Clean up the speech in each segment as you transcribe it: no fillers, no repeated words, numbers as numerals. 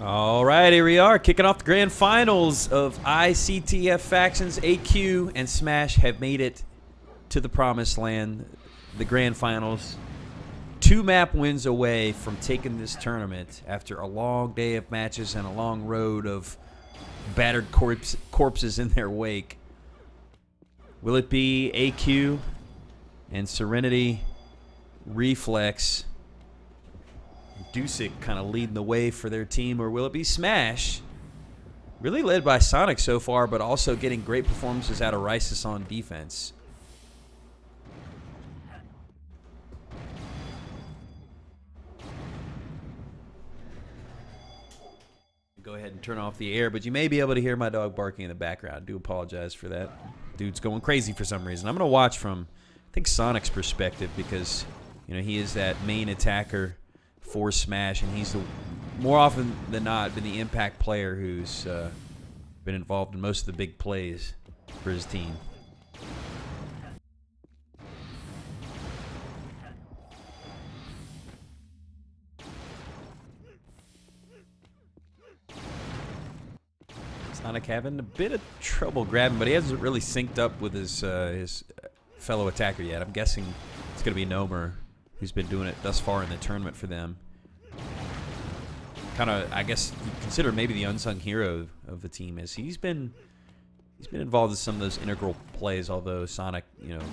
All right, here we are, kicking off the grand finals of iCTF factions. AQ and Smash have made it to the promised land, the grand finals. 2 map wins away from taking this tournament after a long day of matches and a long road of battered corpses in their wake. Will it be AQ and Serenity, Reflex, Dusick kind of leading the way for their team, or will it be Smash, really led by Sonic so far, but also getting great performances out of Rysis on defense? Go ahead and turn off the air, but you may be able to hear my dog barking in the background. I do apologize for that. Dude's going crazy for some reason. I'm going to watch from, I think, Sonic's perspective, because, you know, he is that main attacker for Smash, and he's the, more often than not, been the impact player who's been involved in most of the big plays for his team. Sonic having a bit of trouble grabbing, but he hasn't really synced up with his fellow attacker yet. I'm guessing it's going to be Nomer, who's been doing it thus far in the tournament for them. Kind of, I guess, you consider maybe the unsung hero of the team, as he's been involved in some of those integral plays. Although Sonic, you know,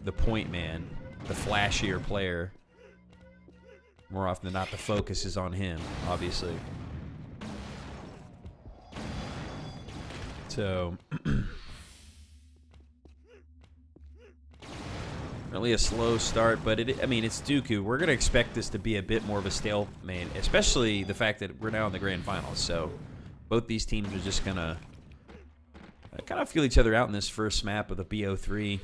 the point man, the flashier player, more often than not, the focus is on him, obviously. So, really a slow start, but I mean, it's Dooku. We're going to expect this to be a bit more of a stalemate, especially the fact that we're now in the grand finals. So, both these teams are just going to kind of feel each other out in this first map of the BO3.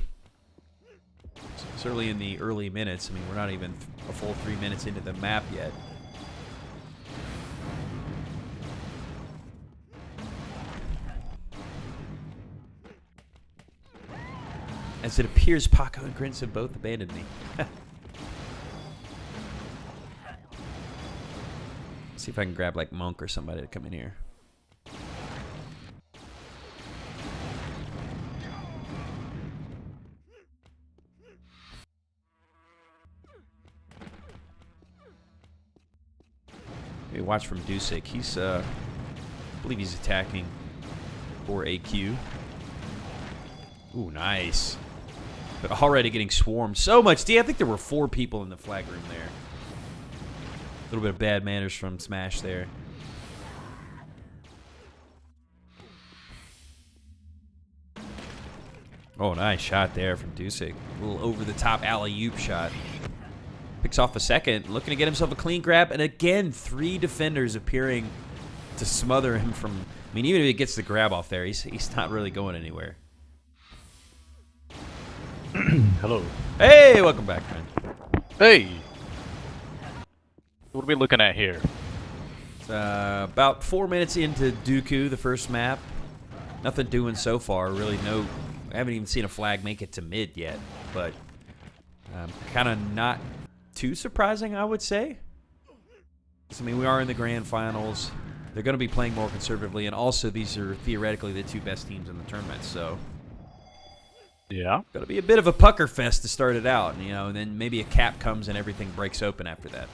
Certainly in the early minutes. I mean, we're not even a full 3 minutes into the map yet. As it appears, Paco and Grinz have both abandoned me. See if I can grab like Monk or somebody to come in here. Maybe watch from Dusick. He's, I believe he's attacking for AQ. Ooh, nice. But already getting swarmed so much. I think there were 4 people in the flag room there. A little bit of bad manners from Smash there. Oh, nice shot there from Dusick. A little over-the-top alley-oop shot. Picks off a second, looking to get himself a clean grab. And again, 3 defenders appearing to smother him from... I mean, even if he gets the grab off there, he's not really going anywhere. Hello. Hey, welcome back, friend. Hey. What are we looking at here? It's about 4 minutes into Dooku, the first map. Nothing doing so far, really. No, I haven't even seen a flag make it to mid yet, but kind of not too surprising, I would say. I mean, we are in the grand finals. They're going to be playing more conservatively, and also these are theoretically the 2 best teams in the tournament, so... Yeah. Going to be a bit of a pucker fest to start it out, you know, and then maybe a cap comes and everything breaks open after that.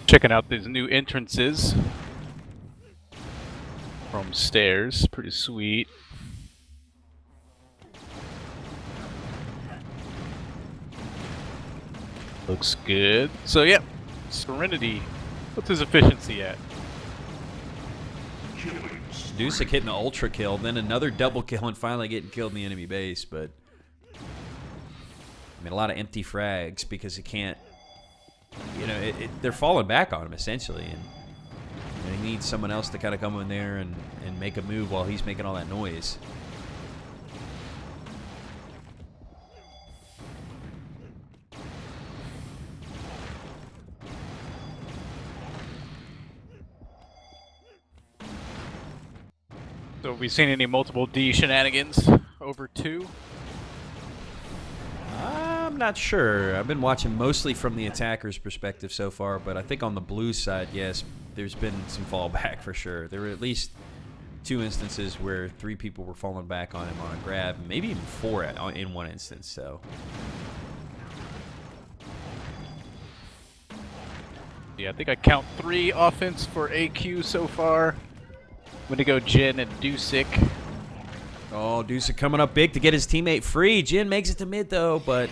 Checking out these new entrances from stairs. Pretty sweet. Looks good. So, yeah. Serenity. What's his efficiency at? Dusick hitting an ultra kill, then another double kill, and finally getting killed in the enemy base. But I mean, a lot of empty frags because he can't. You know, they're falling back on him essentially, and he needs someone else to kind of come in there and make a move while he's making all that noise. So, have we seen any multiple D shenanigans over 2? I'm not sure. I've been watching mostly from the attacker's perspective so far, but I think on the blue side, yes, there's been some fallback for sure. There were at least 2 instances where 3 people were falling back on him on a grab, maybe even 4 in one instance. So. Yeah, I think I count 3 offense for AQ so far. I'm going to go Jin and Dusik. Oh, Dusik coming up big to get his teammate free. Jin makes it to mid, though, but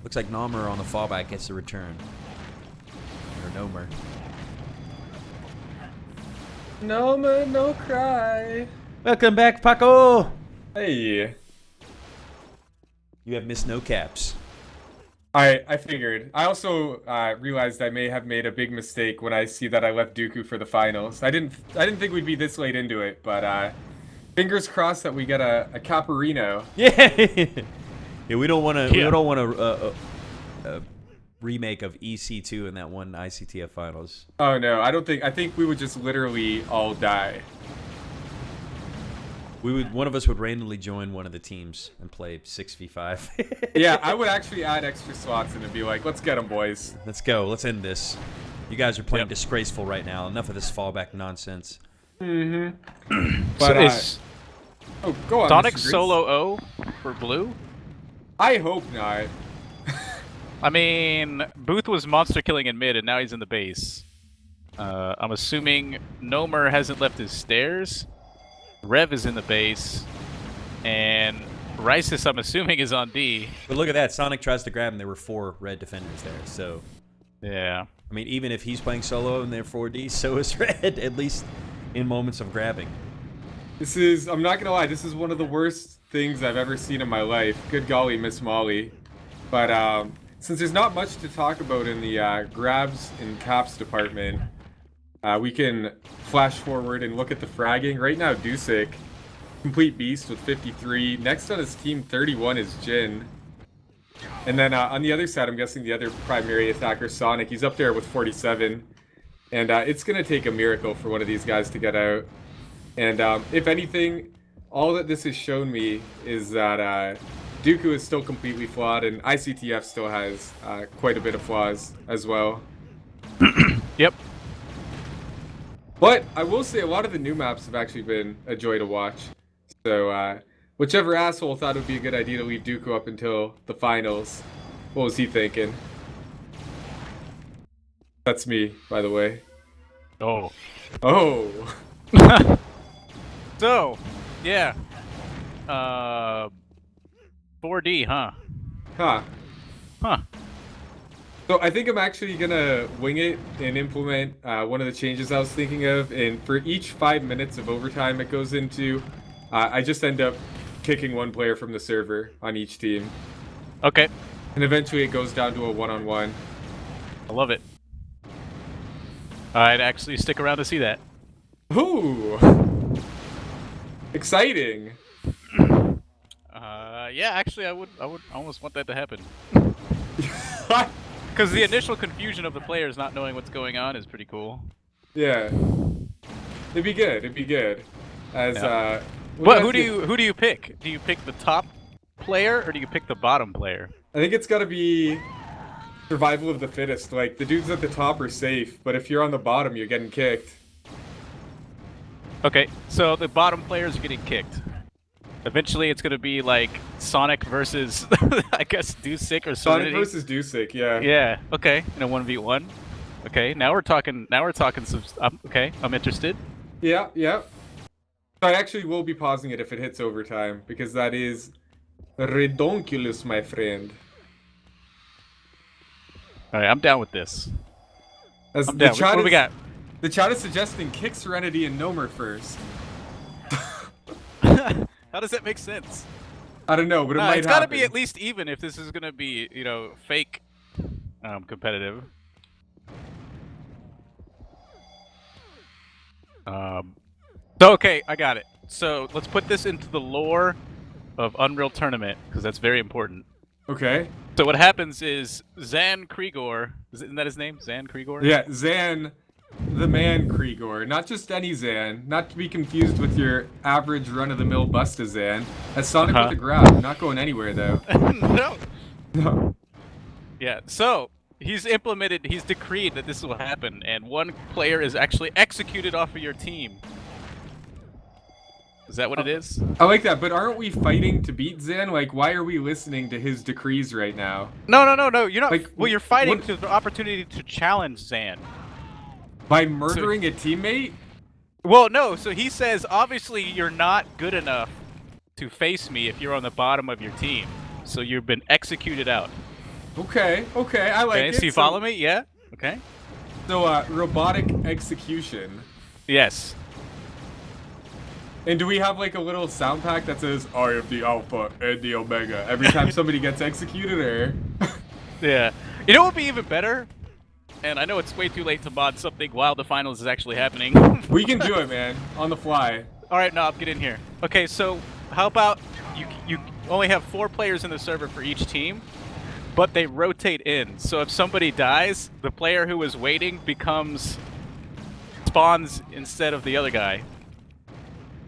looks like Nomer on the fallback gets the return. Or Nomer. Nomer, no cry. Welcome back, Paco. Hey. You have missed no caps. I figured. I also realized I may have made a big mistake when I see that I left Dooku for the finals. I didn't think we'd be this late into it, but fingers crossed that we get a Caparino. Yeah. Yeah, we don't want to. Yeah. We don't want a remake of EC2 in that one iCTF finals. Oh no, I don't think. I think we would just literally all die. One of us would randomly join one of the teams and play 6v5. Yeah, I would actually add extra slots and be like, let's get them, boys. Let's go. Let's end this. You guys are playing Yep. disgraceful right now. Enough of this fallback nonsense. Mm-hmm. So But is oh, go on. Sonic Mr. Grease. solo O for blue? I hope not. I mean, Booth was monster killing in mid, and now he's in the base. I'm assuming Nomer hasn't left his stairs. Rev is in the base, and Rysis, I'm assuming, is on D. But look at that. Sonic tries to grab him. There were 4 red defenders there. So, Yeah. I mean, even if he's playing solo and they're 4D, so is Red, at least in moments of grabbing. This is, I'm not gonna lie, this is one of the worst things I've ever seen in my life. Good golly, Miss Molly. But since there's not much to talk about in the grabs and caps department, we can flash forward and look at the fragging. Right now, Dusik, complete beast with 53. Next on his team, 31 is Jin. And then on the other side, I'm guessing the other primary attacker, Sonic, he's up there with 47. And it's going to take a miracle for one of these guys to get out. And if anything, all that this has shown me is that Dooku is still completely flawed, and iCTF still has quite a bit of flaws as well. Yep. But I will say a lot of the new maps have actually been a joy to watch. So whichever asshole thought it would be a good idea to leave Dooku up until the finals, what was he thinking? That's me, by the way. Oh. Oh. So, yeah. 4D, huh? Huh. Huh. So I think I'm actually gonna wing it and implement one of the changes I was thinking of, and for each 5 minutes of overtime it goes into, I just end up kicking one player from the server on each team. Okay. And eventually it goes down to a one-on-one. I love it. I'd actually stick around to see that. Ooh! Exciting! Yeah, actually I would almost want that to happen. Because the initial confusion of the players not knowing what's going on is pretty cool. Yeah. It'd be good, it'd be good. As, Yeah. What? Who do you pick? Do you pick the top player or do you pick the bottom player? I think it's gotta be survival of the fittest. Like, the dudes at the top are safe, but if you're on the bottom, you're getting kicked. Okay, so the bottom players are getting kicked. Eventually, it's gonna be like Sonic versus, I guess, Dusik or Sonic Serenity. versus Dusik, yeah. Yeah. Okay. In a 1v1. Okay. Now we're talking. Some. Okay. I'm interested. Yeah, yeah. I actually will be pausing it if it hits overtime, because that is redonkulous, my friend. All right. I'm down with this. As I'm down. What do we got? The chat is suggesting kick Serenity and Nomer first. How does that make sense? I don't know, but it might it's got to happen. be at least even if this is gonna be, fake, competitive. So okay, I got it. So let's put this into the lore of Unreal Tournament because that's very important. Okay. So what happens is Zan Krigor, isn't that his name? Zan Krigor? Yeah, Zan, the man Krigor. Not just any Zan. Not to be confused with your average run-of-the-mill Busta Zan. As Sonic with the grab. Not going anywhere, though. No. No. Yeah, so he's decreed that this will happen, and one player is actually executed off of your team. Is that what it is? I like that, but aren't we fighting to beat Zan? Like, why are we listening to his decrees right now? No, you're not. Like, well, you're fighting what- to the opportunity to challenge Zan. By murdering a teammate? Well, no, so he says, obviously you're not good enough to face me if you're on the bottom of your team. So you've been executed out. Okay, I like Okay, it. so you follow me? Yeah? Okay. So, robotic execution. Yes. And do we have like a little sound pack that says, I am the Alpha and the Omega every time somebody gets executed, or? Yeah. You know what would be even better? And I know it's way too late to mod something while the finals is actually happening. We can do it, man. On the fly. Alright, Knob, get in here. Okay, so how about you only have 4 players in the server for each team, but they rotate in. So if somebody dies, the player who was waiting spawns instead of the other guy.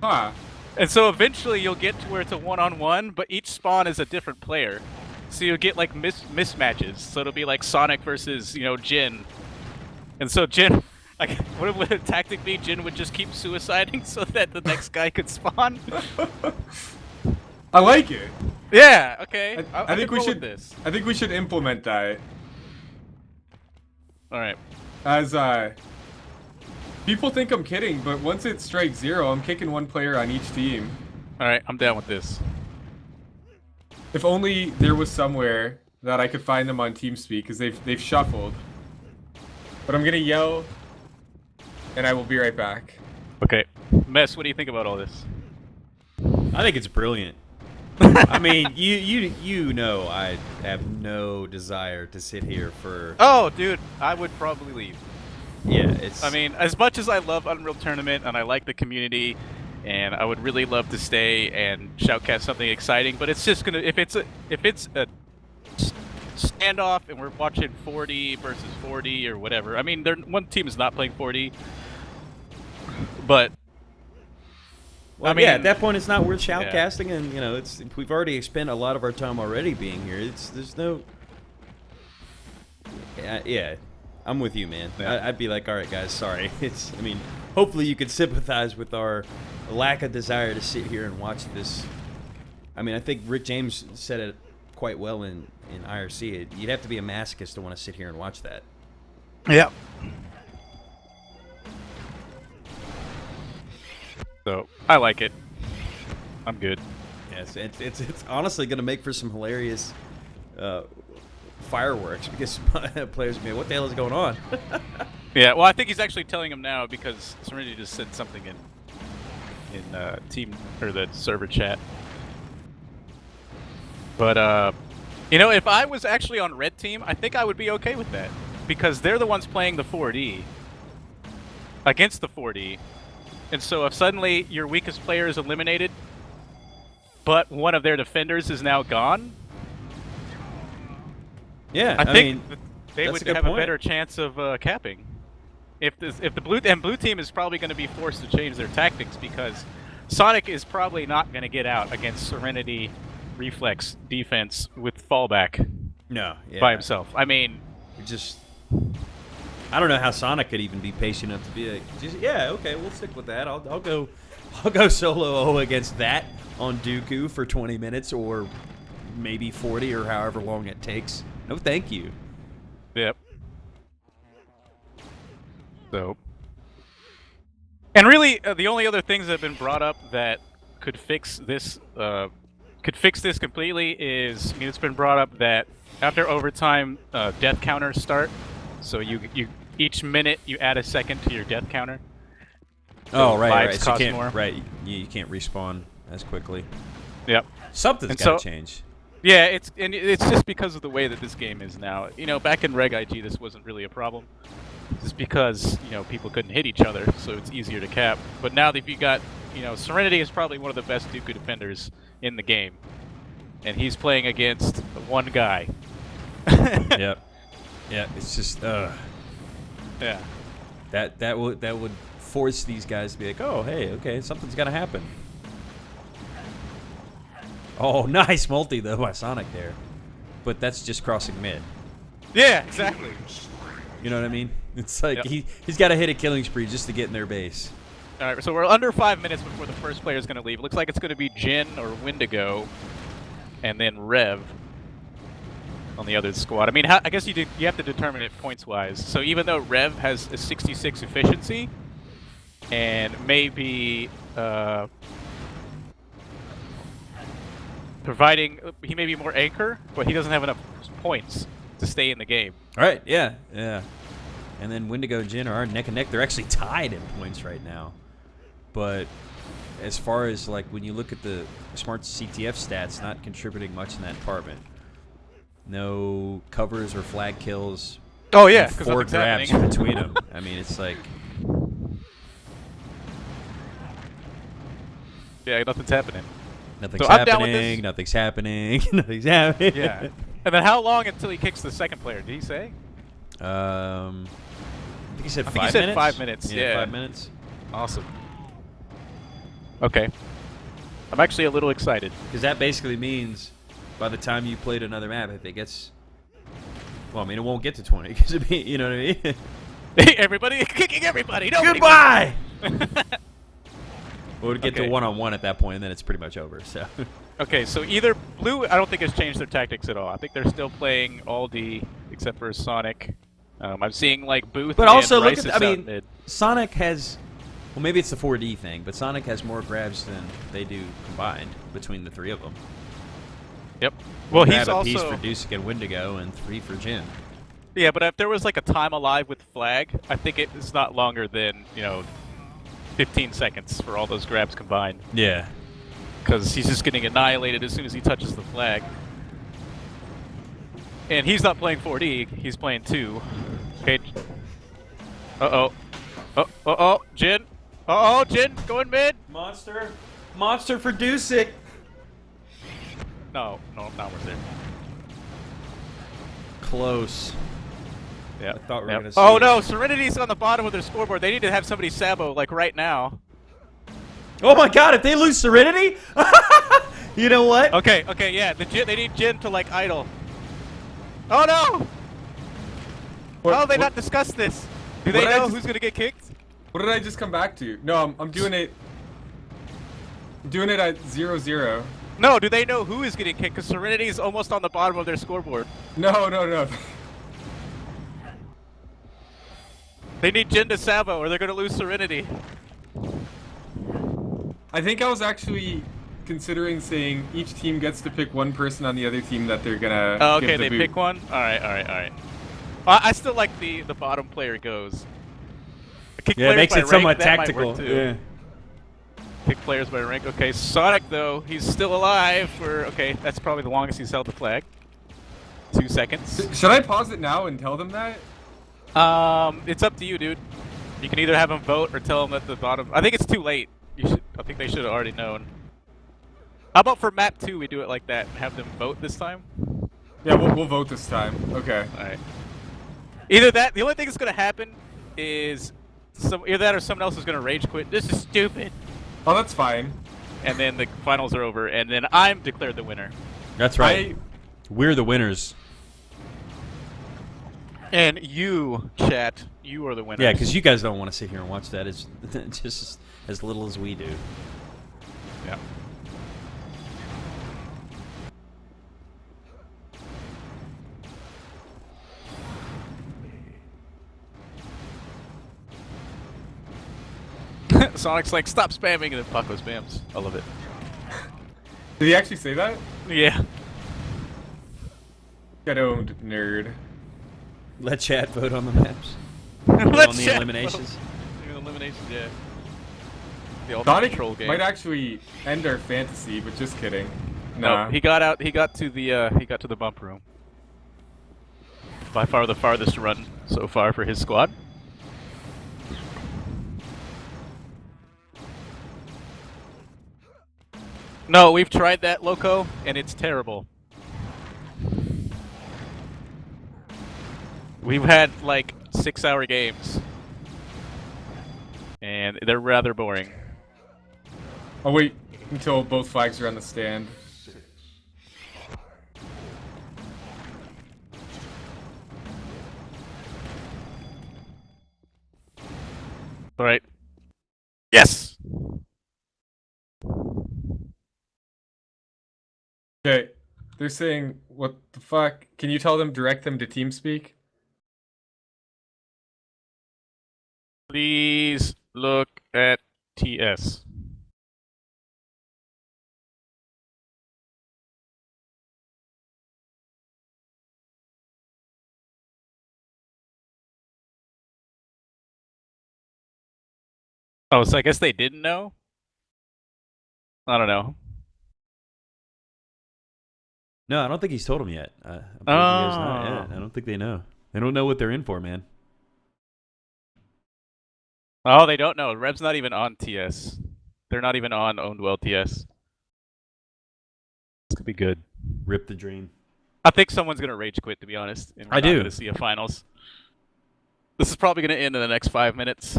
Huh. And so eventually you'll get to where it's a one-on-one, but each spawn is a different player. So you'll get like mismatches. So it'll be like Sonic versus, Jin. And so Jin, like, what would the tactic be? Jin would just keep suiciding so that the next guy could spawn. I like it. Yeah. Okay. I think we should. This. I think we should implement that. All right. As people think I'm kidding, but once it strikes 0, I'm kicking 1 player on each team. All right. I'm down with this. If only there was somewhere that I could find them on TeamSpeak, because they've shuffled. But I'm gonna yell, and I will be right back. Okay. Mess, what do you think about all this? I think it's brilliant. I mean, you know, I have no desire to sit here for. Oh, dude, I would probably leave. Yeah, it's. I mean, as much as I love Unreal Tournament and I like the community, and I would really love to stay and shoutcast something exciting, but it's just gonna if it's a standoff and we're watching 40 versus 40 or whatever. I mean, one team is not playing 40, but. Well, I mean, yeah, at that point, it's not worth shoutcasting, and we've already spent a lot of our time already being here. There's no. Yeah, I'm with you, man. Yeah. I'd be like, all right, guys, sorry. I mean, hopefully you could sympathize with our lack of desire to sit here and watch this. I mean, I think Rick James said it quite well in IRC. You'd have to be a masochist to want to sit here and watch that. Yeah. So I like it. I'm good. Yes, it's honestly going to make for some hilarious fireworks because players may, what the hell is going on? Yeah, well, I think he's actually telling him now because Serenity just said something in team or the server chat. But if I was actually on red team, I think I would be okay with that because they're the ones playing the 4D against the 4D. And so if suddenly your weakest player is eliminated, but one of their defenders is now gone, yeah, I think mean, they would have a better chance of capping. If the blue team is probably going to be forced to change their tactics because Sonic is probably not going to get out against Serenity reflex defense with fallback. No, yeah. By himself. I mean, I don't know how Sonic could even be patient enough to be like, yeah, okay, we'll stick with that. I'll go solo against that on Dooku for 20 minutes or maybe 40 or however long it takes. No, thank you. Yep. So, and really, the only other things that have been brought up that could fix this completely is, it's been brought up that after overtime, death counters start. So you each minute you add a second to your death counter. So oh, right. So cost more. Right, you can't respawn as quickly. Yep. Something's got to change. Yeah, it's just because of the way that this game is now. Back in Reg IG, this wasn't really a problem. Just because people couldn't hit each other, so it's easier to cap. But now that you got, Serenity is probably one of the best Dooku defenders in the game, and he's playing against one guy. Yep. Yeah, it's just yeah. That would force these guys to be like, oh, hey, okay, something's got to happen. Oh, nice multi though by Sonic there, but that's just crossing mid. Yeah, exactly. You know what I mean? It's like Yep. he's got to hit a killing spree just to get in their base. All right, so we're under 5 minutes before the first player is going to leave. Looks like it's going to be Jin or Wendigo, and then Rev on the other squad. I mean, I guess you have to determine it points-wise. So even though Rev has a 66 efficiency, and maybe he may be more anchor, but he doesn't have enough points to stay in the game. All right, yeah. And then Wendigo and Jin are neck and neck. They're actually tied in points right now. But as far as like when you look at the smart CTF stats, not contributing much in that department. No covers or flag kills. Oh yeah, and because 4 nothing's grabs happening. between them. I mean, it's like Yeah, nothing's happening. nothing's So I'm down with happening. this. Nothing's happening. Nothing's happening. Yeah. And then how long until he kicks the second player? Did he say? I think he said I 5 think he minutes. said 5 minutes. Yeah, Yeah. 5 minutes. Awesome. Okay. I'm actually a little excited. Because that basically means by the time you played another map, if it gets, well, I mean, it won't get to 20 because it be, you know what I mean? Everybody kicking everybody. Nobody Goodbye. Well, to get Okay. to one-on-one at that point, and then it's pretty much over. So. Okay, so either Blue, I don't think has changed their tactics at all. I think they're still playing all D except for Sonic. I'm seeing like Booth. But also, and look Rice at, is I out mean, mid. Sonic has, well, maybe it's the 4D thing, but Sonic has more grabs than they do combined between the 3 of them. Yep. Well, Grab he's a also piece for Dusek and Wendigo, and 3 for Jin. yeah. But if there was like a time alive with Flag, I think it's not longer than 15 seconds for all those grabs combined. Yeah. Because he's just getting annihilated as soon as he touches the flag. And he's not playing 4D, he's playing 2. Okay. Uh-oh. Uh-oh, Jin. Uh-oh, Jin, going mid. Monster for Dusek. No, not worth it. Close. Yeah. I thought we were Yep. gonna see Oh it. no, Serenity's on the bottom of their scoreboard. They need to have somebody Sabo, like, right now. Oh my God! If they lose Serenity, you know what? Okay, yeah. They need Jin to, like, idle. Oh no! How have they not discussed this? Do they what did I know just- who's gonna get kicked? What did I just come back to? No, I'm doing it. Doing it at 0-0. No, do they know who is getting kicked? Because Serenity is almost on the bottom of their scoreboard. No. They need Jin to Sabo, or they're going to lose Serenity. I think I was actually considering saying each team gets to pick one person on the other team that they're gonna. Oh, give okay, the they boot. pick one? Alright. I still like the bottom player goes. Kick Yeah, it players makes by it rank, somewhat that might tactical. work too. Kick players by rank. Okay, Sonic, though, he's still alive for... Okay, that's probably the longest he's held the flag. 2 seconds. Should I pause it now and tell them that? It's up to you, dude. You can either have them vote or tell them at the bottom. I think it's too late. I think they should have already known. How about for map 2 we do it like that and have them vote this time? Yeah, we'll vote this time. Okay. Alright. Either that, the only thing that's going to happen is either that or someone else is going to rage quit. This is stupid. Oh, that's fine. And then the finals are over, and then I'm declared the winner. That's right. We're the winners. And you, chat, you are the winner. Yeah, because you guys don't want to sit here and watch that. It's just as little as we do. Yeah. Sonic's like, stop spamming, and then Paco spams. I love it. Did he actually say that? Yeah. Get owned, nerd. Let chat vote on the maps. Let's on the chat eliminations. vote. The eliminations, yeah. The ultimate Sonic control game. might actually end our fantasy, but just kidding. No, Nah. he got out. He got to the bump room. By far the farthest run so far for his squad. No, we've tried that, Loco, and it's terrible. We've had like 6-hour games, and they're rather boring. I'll wait until both flags are on the stand. All right. Yes. Okay. They're saying, what the fuck? Can you tell them, direct them to TeamSpeak? Please look at TS. Oh, so I guess they didn't know? I don't know. No, I don't think he's told them yet. I believe he has not yet. I don't think they know. They don't know what they're in for, man. Oh, they don't know. Rev's not even on TS. They're not even on Owned Well TS. This could be good. Rip the dream. I think someone's gonna rage quit, to be honest. And we're I not do. gonna see a finals. This is probably gonna end in the next 5 minutes.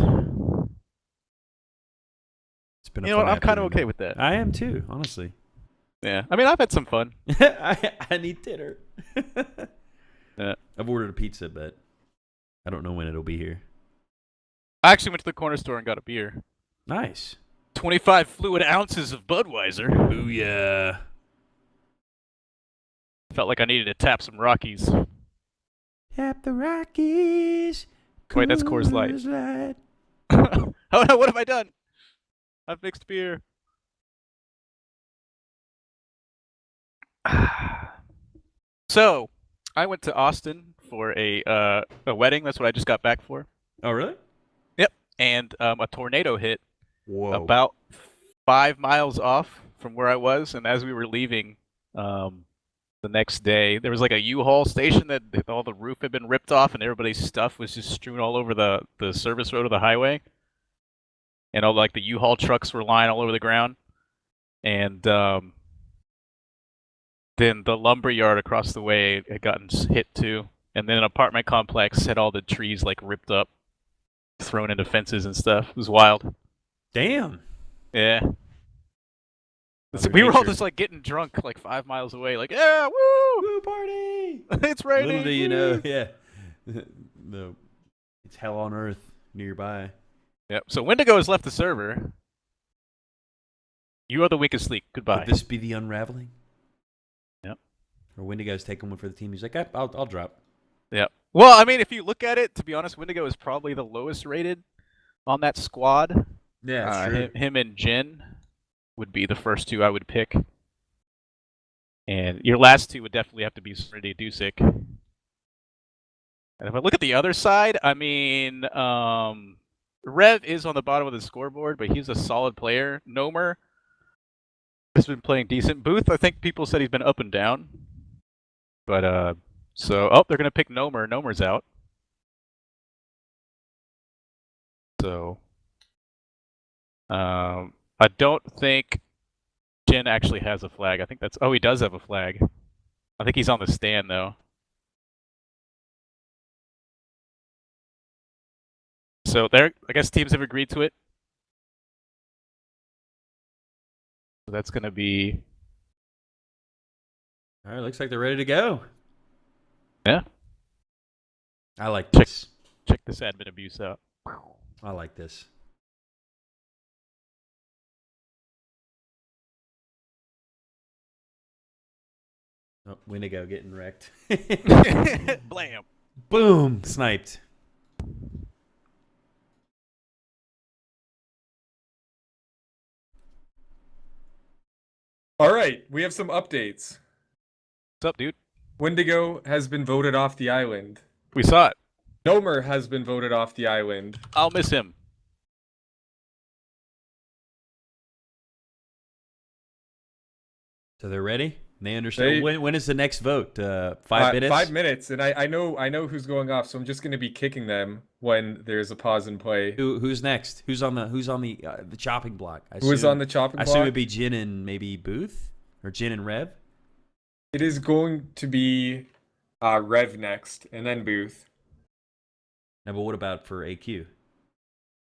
It's been a You know what? fun I'm kind of afternoon. okay with that. I am too, honestly. Yeah. I mean, I've had some fun. I need dinner. Yeah. I've ordered a pizza, but I don't know when it'll be here. I actually went to the corner store and got a beer. Nice. 25 fluid ounces of Budweiser. Booyah. Felt like I needed to tap some Rockies. Tap the Rockies. Wait, that's Coors Light. Coors Light. Oh no, what have I done? I've mixed beer. So, I went to Austin for a wedding. That's what I just got back for. Oh, really? Yep. And a tornado hit Whoa. about 5 miles off from where I was. And as we were leaving the next day, there was like a U-Haul station that all the roof had been ripped off and everybody's stuff was just strewn all over the service road of the highway. And all like the U-Haul trucks were lying all over the ground. And then the lumber yard across the way had gotten hit too. And then an apartment complex had all the trees like ripped up, thrown into fences and stuff. It was wild. Damn. Yeah. Mother We were all Nature. just like getting drunk like 5 miles away, like, yeah, woo! Woo party. It's raining. Little do you woo!" know, yeah. It's hell on earth nearby. Yep. So Wendigo has left the server. You are the weakest link. Goodbye. Could this be the unraveling? Yep. Or Wendigo's taking one for the team. He's like, I'll drop. Yep. Well, I mean, if you look at it, to be honest, Wendigo is probably the lowest rated on that squad. Yeah, that's true. Him and Jin would be the first two I would pick. And your last two would definitely have to be Serenity Dusik. And if I look at the other side, I mean, Rev is on the bottom of the scoreboard, but he's a solid player. Nomer has been playing decent. Booth, I think people said he's been up and down. But, they're going to pick Nomer. Nomer's out. So, I don't think Jin actually has a flag. I think that's... Oh, he does have a flag. I think he's on the stand, though. So there, I guess teams have agreed to it. So that's going to be... All right, looks like they're ready to go. Yeah. I like this. Check this admin abuse out. I like this. Oh, Wendigo getting wrecked. Blam. Boom! Sniped. All right, we have some updates. What's up, dude? Wendigo has been voted off the island. We saw it. Nomer has been voted off the island. I'll miss him. So they're ready? They understand. When is the next vote? 5 minutes? 5 minutes, and I know who's going off, so I'm just going to be kicking them when there's a pause in play. Who's next? Who's on the chopping block? Who is on the chopping I block? assume it'd be Jin and maybe Booth or Jin and Rev. It is going to be Rev next, and then Booth. No, but what about for AQ?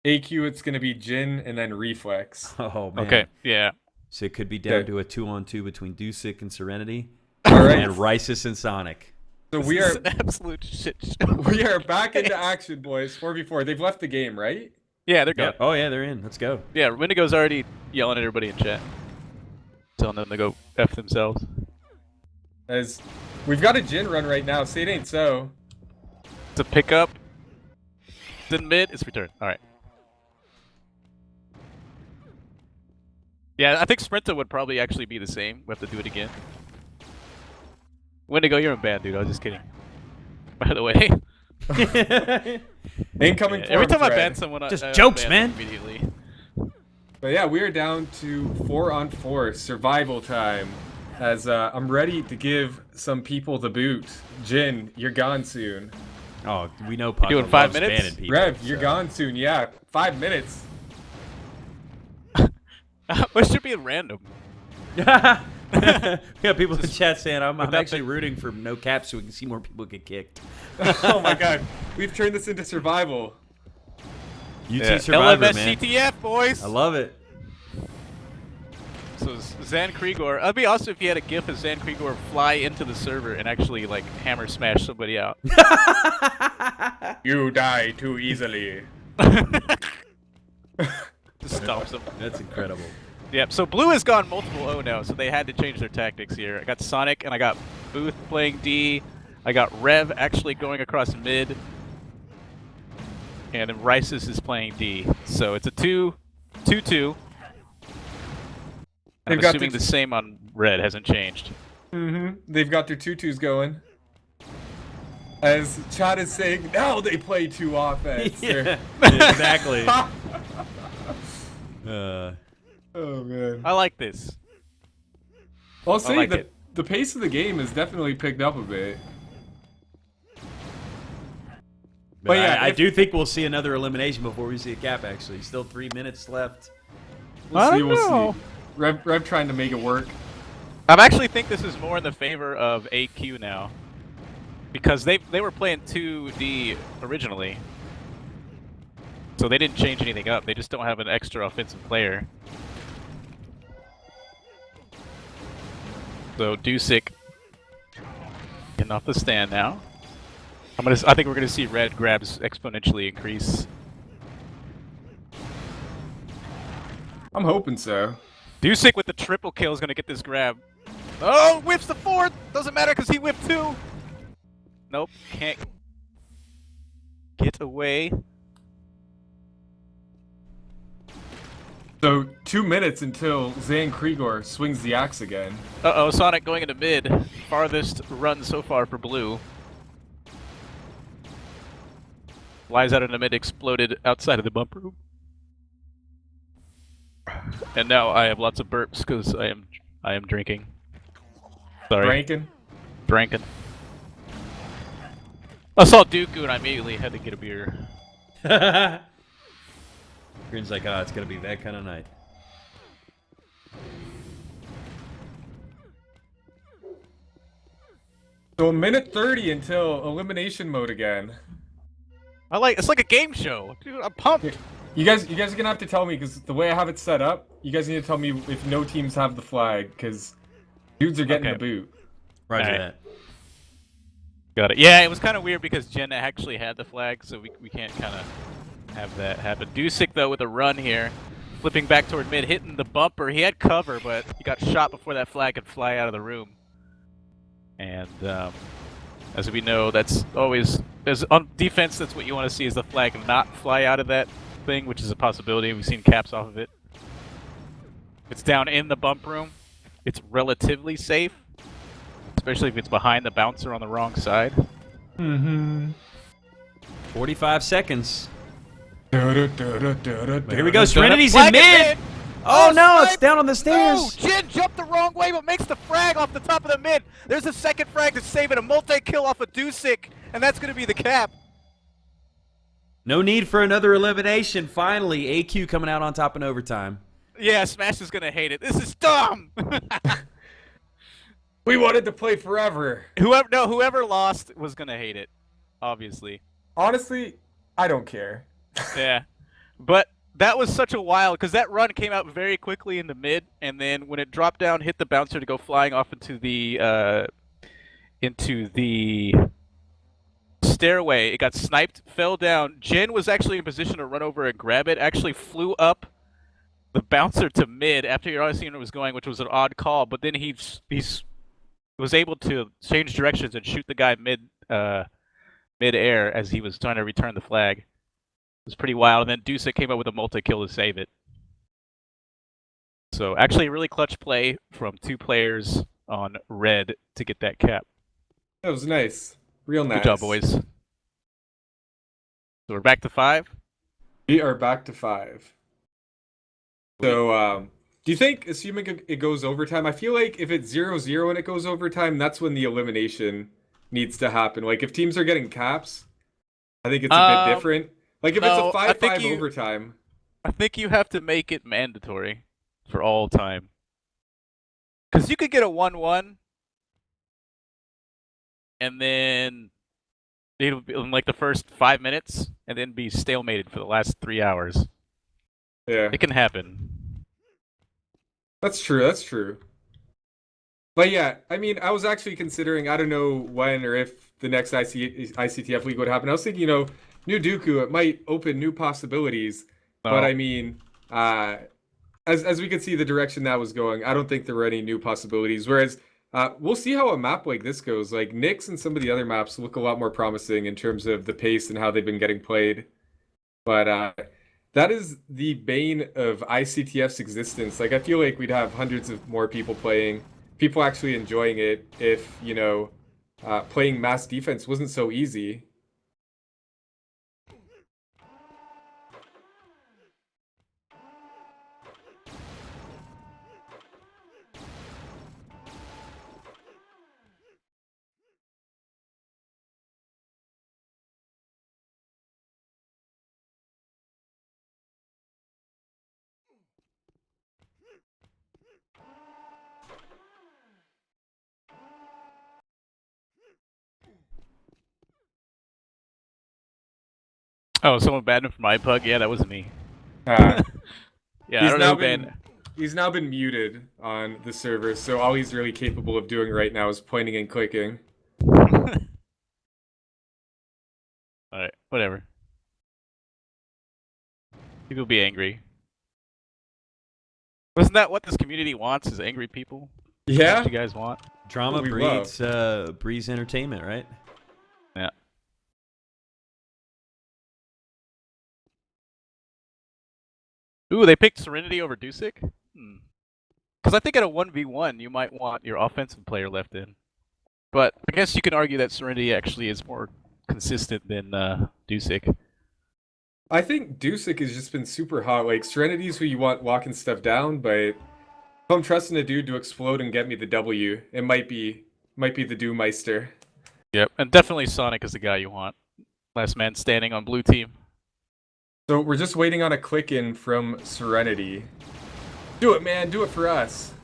AQ, it's going to be Jin and then Reflex. Oh man. Okay, yeah. So it could be down to a 2-on-2 between Dusik and Serenity, All right. and Rysis and Sonic. So This we is are an absolute shit show. we are back into action, boys. 4v4. They've left the game, right? Yeah, they're going. Yeah. Oh yeah, they're in. Let's go. Yeah, Wendigo's already yelling at everybody in chat, telling them to go F themselves. As we've got a Jin run right now. Say it ain't so. It's a pickup. It's in mid. It's return. All right. Yeah, I think Sprinta would probably actually be the same. We have to do it again. Wendigo, you're in bad, dude. I was just kidding. By the way. Incoming Yeah, every time I thread. ban someone, Just I jokes, ban man. them immediately. But yeah, we are down to 4-on-4 survival time. As I'm ready to give some people the boot. Jin, you're gone soon. Oh, we know Puck doing 5 loves minutes? banning people. Rev, you're so. gone soon. Yeah, 5 minutes. What should be random? Yeah, people in chat saying I'm without actually the- rooting for no caps so we can see more people get kicked. Oh my god, we've turned this into survival. UT Survivor, LMS man. CTF, boys! I love it. So Zan Krigor, that'd be awesome if you had a gif of Zan Krigor fly into the server and actually like hammer smash somebody out. You die too easily. Just stomps them. That's incredible. Yep, so Blue has gone multiple O now, so they had to change their tactics here. I got Sonic and I got Booth playing D. I got Rev actually going across mid. And then Rices is playing D. So it's a 2-2-2. I'm They've got assuming the- the same on Red hasn't changed. Mm-hmm. They've got their tutus going. As Chad is saying, now they play 2 offense. Yeah, exactly. Oh man. I like this. I'll say like that it. the pace of the game has definitely picked up a bit. But yeah, I if- do think we'll see another elimination before we see a cap. Actually, still 3 minutes left. We'll see. don't We'll know. see. Rev trying to make it work. I actually think this is more in the favor of AQ now. Because they were playing 2D originally. So they didn't change anything up. They just don't have an extra offensive player. So Dusik getting off the stand now. I think we're gonna see red grabs exponentially increase. I'm hoping so. Dusik with the triple kill is gonna get this grab. Oh, whips the fourth! Doesn't matter because he whipped 2! Nope, can't get away. So 2 minutes until Zan Krigor swings the axe again. Uh-oh, Sonic going into mid. Farthest run so far for Blue. Flies out into mid, exploded outside of the bump room. And now I have lots of burps because I am drinking. Sorry. Rankin. Drinking. I saw Dooku and I immediately had to get a beer. Grin's like, oh, it's gonna be that kind of night. So 1:30 until elimination mode again. It's like a game show. Dude, I'm pumped. You guys are gonna have to tell me because the way I have it set up, you guys need to tell me if no teams have the flag because dudes are getting Okay. the boot. Roger Alright. that. Got it. Yeah, it was kind of weird because Jenna actually had the flag, so we can't kind of have that happen. Dusik, though, with a run here. Flipping back toward mid, hitting the bumper. He had cover, but he got shot before that flag could fly out of the room. And as we know, that's always... on defense, that's what you want to see, is the flag not fly out of that thing, which is a possibility. We've seen caps off of it. It's down in the bump room. It's relatively safe. Especially if it's behind the bouncer on the wrong side. Mm-hmm. 45 seconds. Here Here we go. Serenity's in Flag mid. is Oh no, it's snipe! down on the No! stairs. Jin jumped the wrong way, but makes the frag off the top of the mid. There's a second frag to save it. A multi-kill off of Dusik, and that's going to be the cap. No need for another elimination. Finally, AQ coming out on top in overtime. Yeah, Smash is going to hate it. This is dumb. We wanted to play forever. Whoever lost was going to hate it, obviously. Honestly, I don't care. Yeah. But that was such a wild, because that run came out very quickly in the mid, and then when it dropped down, hit the bouncer to go flying off into the stairway. It got sniped, fell down. Jin was actually in position to run over and grab it. Actually flew up the bouncer to mid after he already seen where it was going, which was an odd call. But then he was able to change directions and shoot the guy mid-air as he was trying to return the flag. It was pretty wild. And then Dusek came up with a multi-kill to save it. So actually a really clutch play from 2 players on red to get that cap. That was nice. Real nice. Good job, boys. So we're back to 5? We are back to 5. So, do you think, assuming it goes overtime, I feel like if it's 0-0 and it goes overtime, that's when the elimination needs to happen. Like, if teams are getting caps, I think it's a bit different. Like, if it's a 5-5 overtime. I think you have to make it mandatory for all time. Because you could get a 1-1, and then it'll be in like the first 5 minutes, and then be stalemated for the last 3 hours. Yeah. It can happen. That's true, that's true. But yeah, I mean, I was actually considering, I don't know when or if the next iCTF league would happen. I was thinking, new Dooku, it might open new possibilities. No. But I mean, as we could see the direction that was going, I don't think there were any new possibilities. Whereas, we'll see how a map like this goes. Like, Nyx and some of the other maps look a lot more promising in terms of the pace and how they've been getting played. But that is the bane of iCTF's existence. Like, I feel like we'd have hundreds of more people playing, people actually enjoying it if, playing mass defense wasn't so easy. Oh, someone banned him from iPug? Yeah, that wasn't me. Yeah, I don't know. He's now been muted on the server, so all he's really capable of doing right now is pointing and clicking. Alright, whatever. People be angry. Wasn't that what this community wants, is angry people? Yeah. What you guys want? Drama breeds entertainment, right? Yeah. Ooh, they picked Serenity over Dusek? Because I think at a 1v1, you might want your offensive player left in. But I guess you can argue that Serenity actually is more consistent than Dusek. I think Dusek has just been super hot. Like, Serenity's who you want locking stuff down, but if I'm trusting a dude to explode and get me the W, it might be the Doommeister. Yep, and definitely Sonic is the guy you want. Last man standing on blue team. So we're just waiting on a click in from Serenity. Do it, man. Do it for us.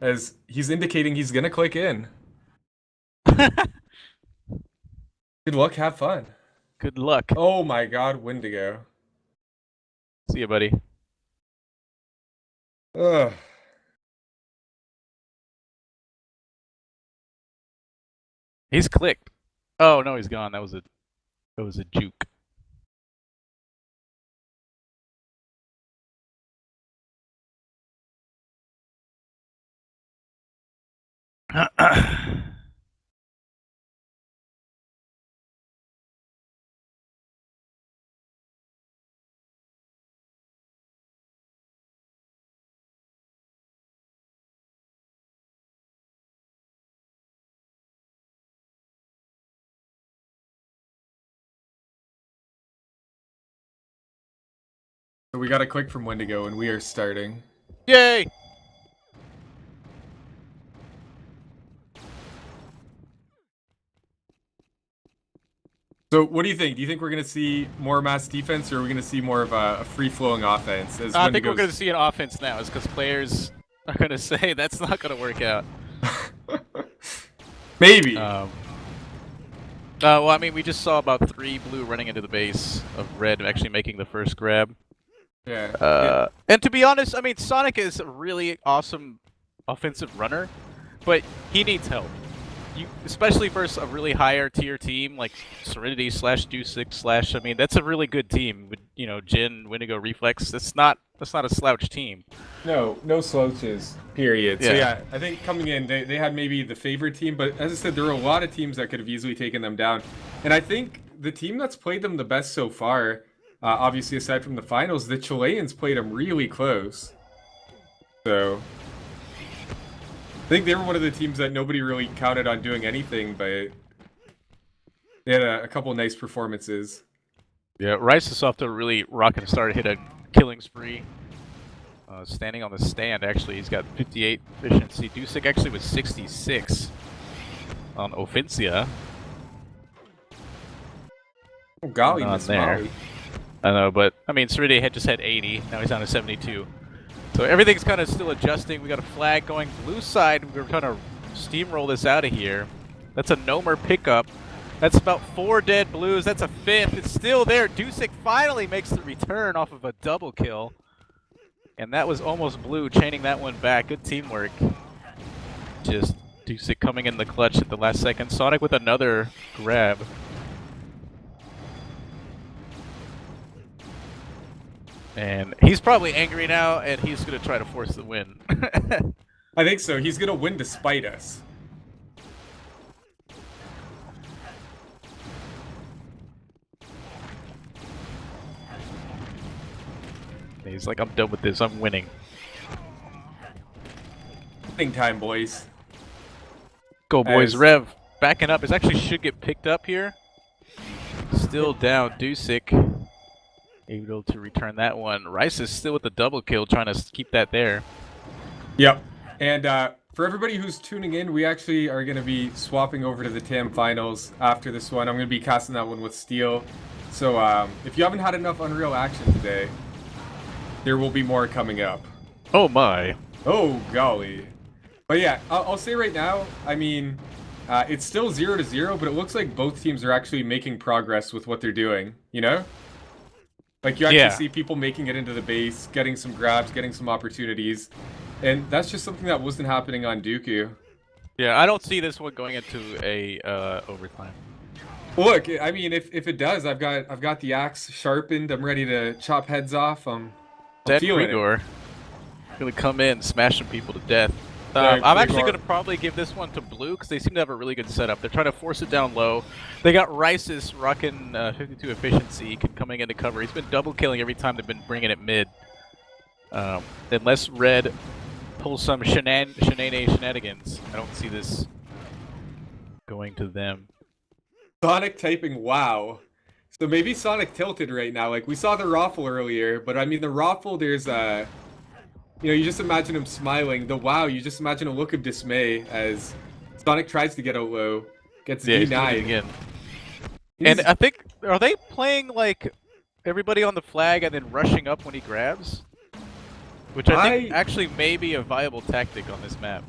As he's indicating he's gonna click in. Good luck. Have fun. Good luck. Oh my god, Wendigo. See ya, buddy. Ugh. He's clicked. Oh no, he's gone. That was a juke. So we got a click from Wendigo and we are starting. Yay! So what do you think? Do you think we're going to see more mass defense, or are we going to see more of a free-flowing offense? As I think we're going to see an offense now, is because players are going to say that's not going to work out. Maybe. Well, I mean, we just saw about 3 blue running into the base of red, actually making the first grab. Yeah. And to be honest, I mean, Sonic is a really awesome offensive runner, but he needs help. Especially versus a really higher tier team like Serenity / Deucic / I mean, that's a really good team with, you know, Jin, Wendigo, Reflex. That's not a slouch team. No slouches, period. So Yeah. yeah, I think coming in, they had maybe the favorite team, but as I said, there were a lot of teams that could have easily taken them down. And I think the team that's played them the best so far, obviously aside from the finals, the Chileans played them really close. So I think they were one of the teams that nobody really counted on doing anything, but they had a couple nice performances. Yeah, Rice is off to a really rocking start, hit a killing spree. Standing on the stand, actually, he's got 58 efficiency. Deucic actually was 66 on Offensia. Oh, golly, Not Miss there. Molly. I know, but I mean, Serenity had just had 80. Now he's down to 72. So everything's kind of still adjusting. We got a flag going blue side. We're trying to steamroll this out of here. That's a Nomer pickup. That's about 4 dead blues. That's a 5th. It's still there. Deucic finally makes the return off of a double kill. And that was almost blue, chaining that one back. Good teamwork. Just Deucic coming in the clutch at the last second. Sonic with another grab. And he's probably angry now, and he's going to try to force the win. I think so. He's going to win despite us. He's like, I'm done with this. I'm winning. Winning time, boys. Go, boys. As- Rev backing up. It actually should get picked up here. Still down. Deucic able to return that one. Rice is still with the double kill, trying to keep that there. Yep. And for everybody who's tuning in, we actually are going to be swapping over to the TAM finals after this one. I'm going to be casting that one with Steel. So if you haven't had enough Unreal action today, there will be more coming up. Oh my. Oh, golly. But yeah, I'll say right now, I mean, it's still 0-0, but it looks like both teams are actually making progress with what they're doing, you know? Like, you actually see people making it into the base, getting some grabs, getting some opportunities. And that's just something that wasn't happening on Dooku. Yeah, I don't see this one going into a overtime. Look, I mean, if it does, I've got the axe sharpened. I'm ready to chop heads off. I'm feeling it. Grigor gonna come in, smashing people to death. Yeah, I'm actually Grigor. gonna probably give this one to blue because they seem to have a really good setup. They're trying to force it down low. They got Rice's rocking 52 efficiency coming into cover. He's been double killing every time they've been bringing it mid. Unless Red pulls some shenanigans, I don't see this going to them. Sonic typing wow. So maybe Sonic tilted right now. Like, we saw the Raffle earlier, but I mean, the Raffle, there's you know, you just imagine him smiling. The wow, you just imagine a look of dismay as Sonic tries to get out low, gets He's doing it denied. again. And I think, are they playing like everybody on the flag and then rushing up when he grabs? Which I think actually may be a viable tactic on this map.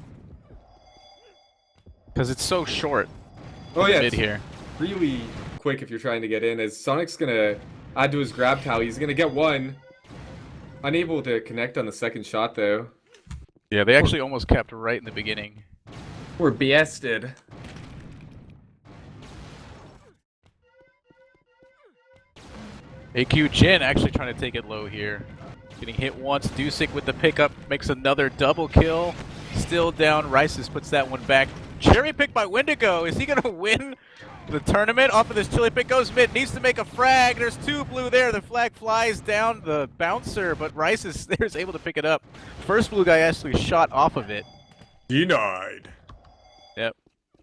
Because it's so short. Oh yeah, Mid it's here. really quick if you're trying to get in, as Sonic's gonna add to his grab tally. He's gonna get one. Unable to connect on the second shot though. Yeah, they actually almost capped right in the beginning. We're BS'd. AQ Jin actually trying to take it low here. Getting hit once. Deucic with the pickup makes another double kill. Still down. Rices puts that one back. Cherry pick by Wendigo. Is he going to win the tournament off of this chili pick? Goes mid. Needs to make a frag. There's 2 blue there. The flag flies down the bouncer, but Rice is able to pick it up. First blue guy actually shot off of it. Denied. Yep.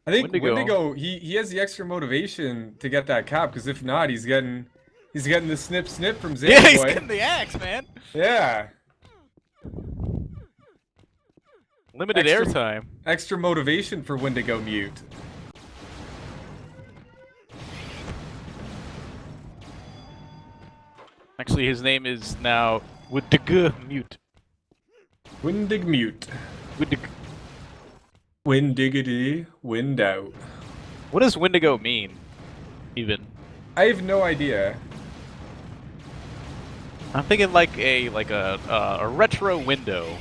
I think Wendigo he has the extra motivation to get that cap, because if not, he's getting the snip from Zane. Yeah, he's boy. getting the axe, man. Yeah. Limited airtime. Extra motivation for Wendigo Mute. Actually, his name is now Wendigo Mute. Wendig Mute. Wendigo. Windiggity, wind out. What does Wendigo mean, even? I have no idea. I'm thinking like a retro window.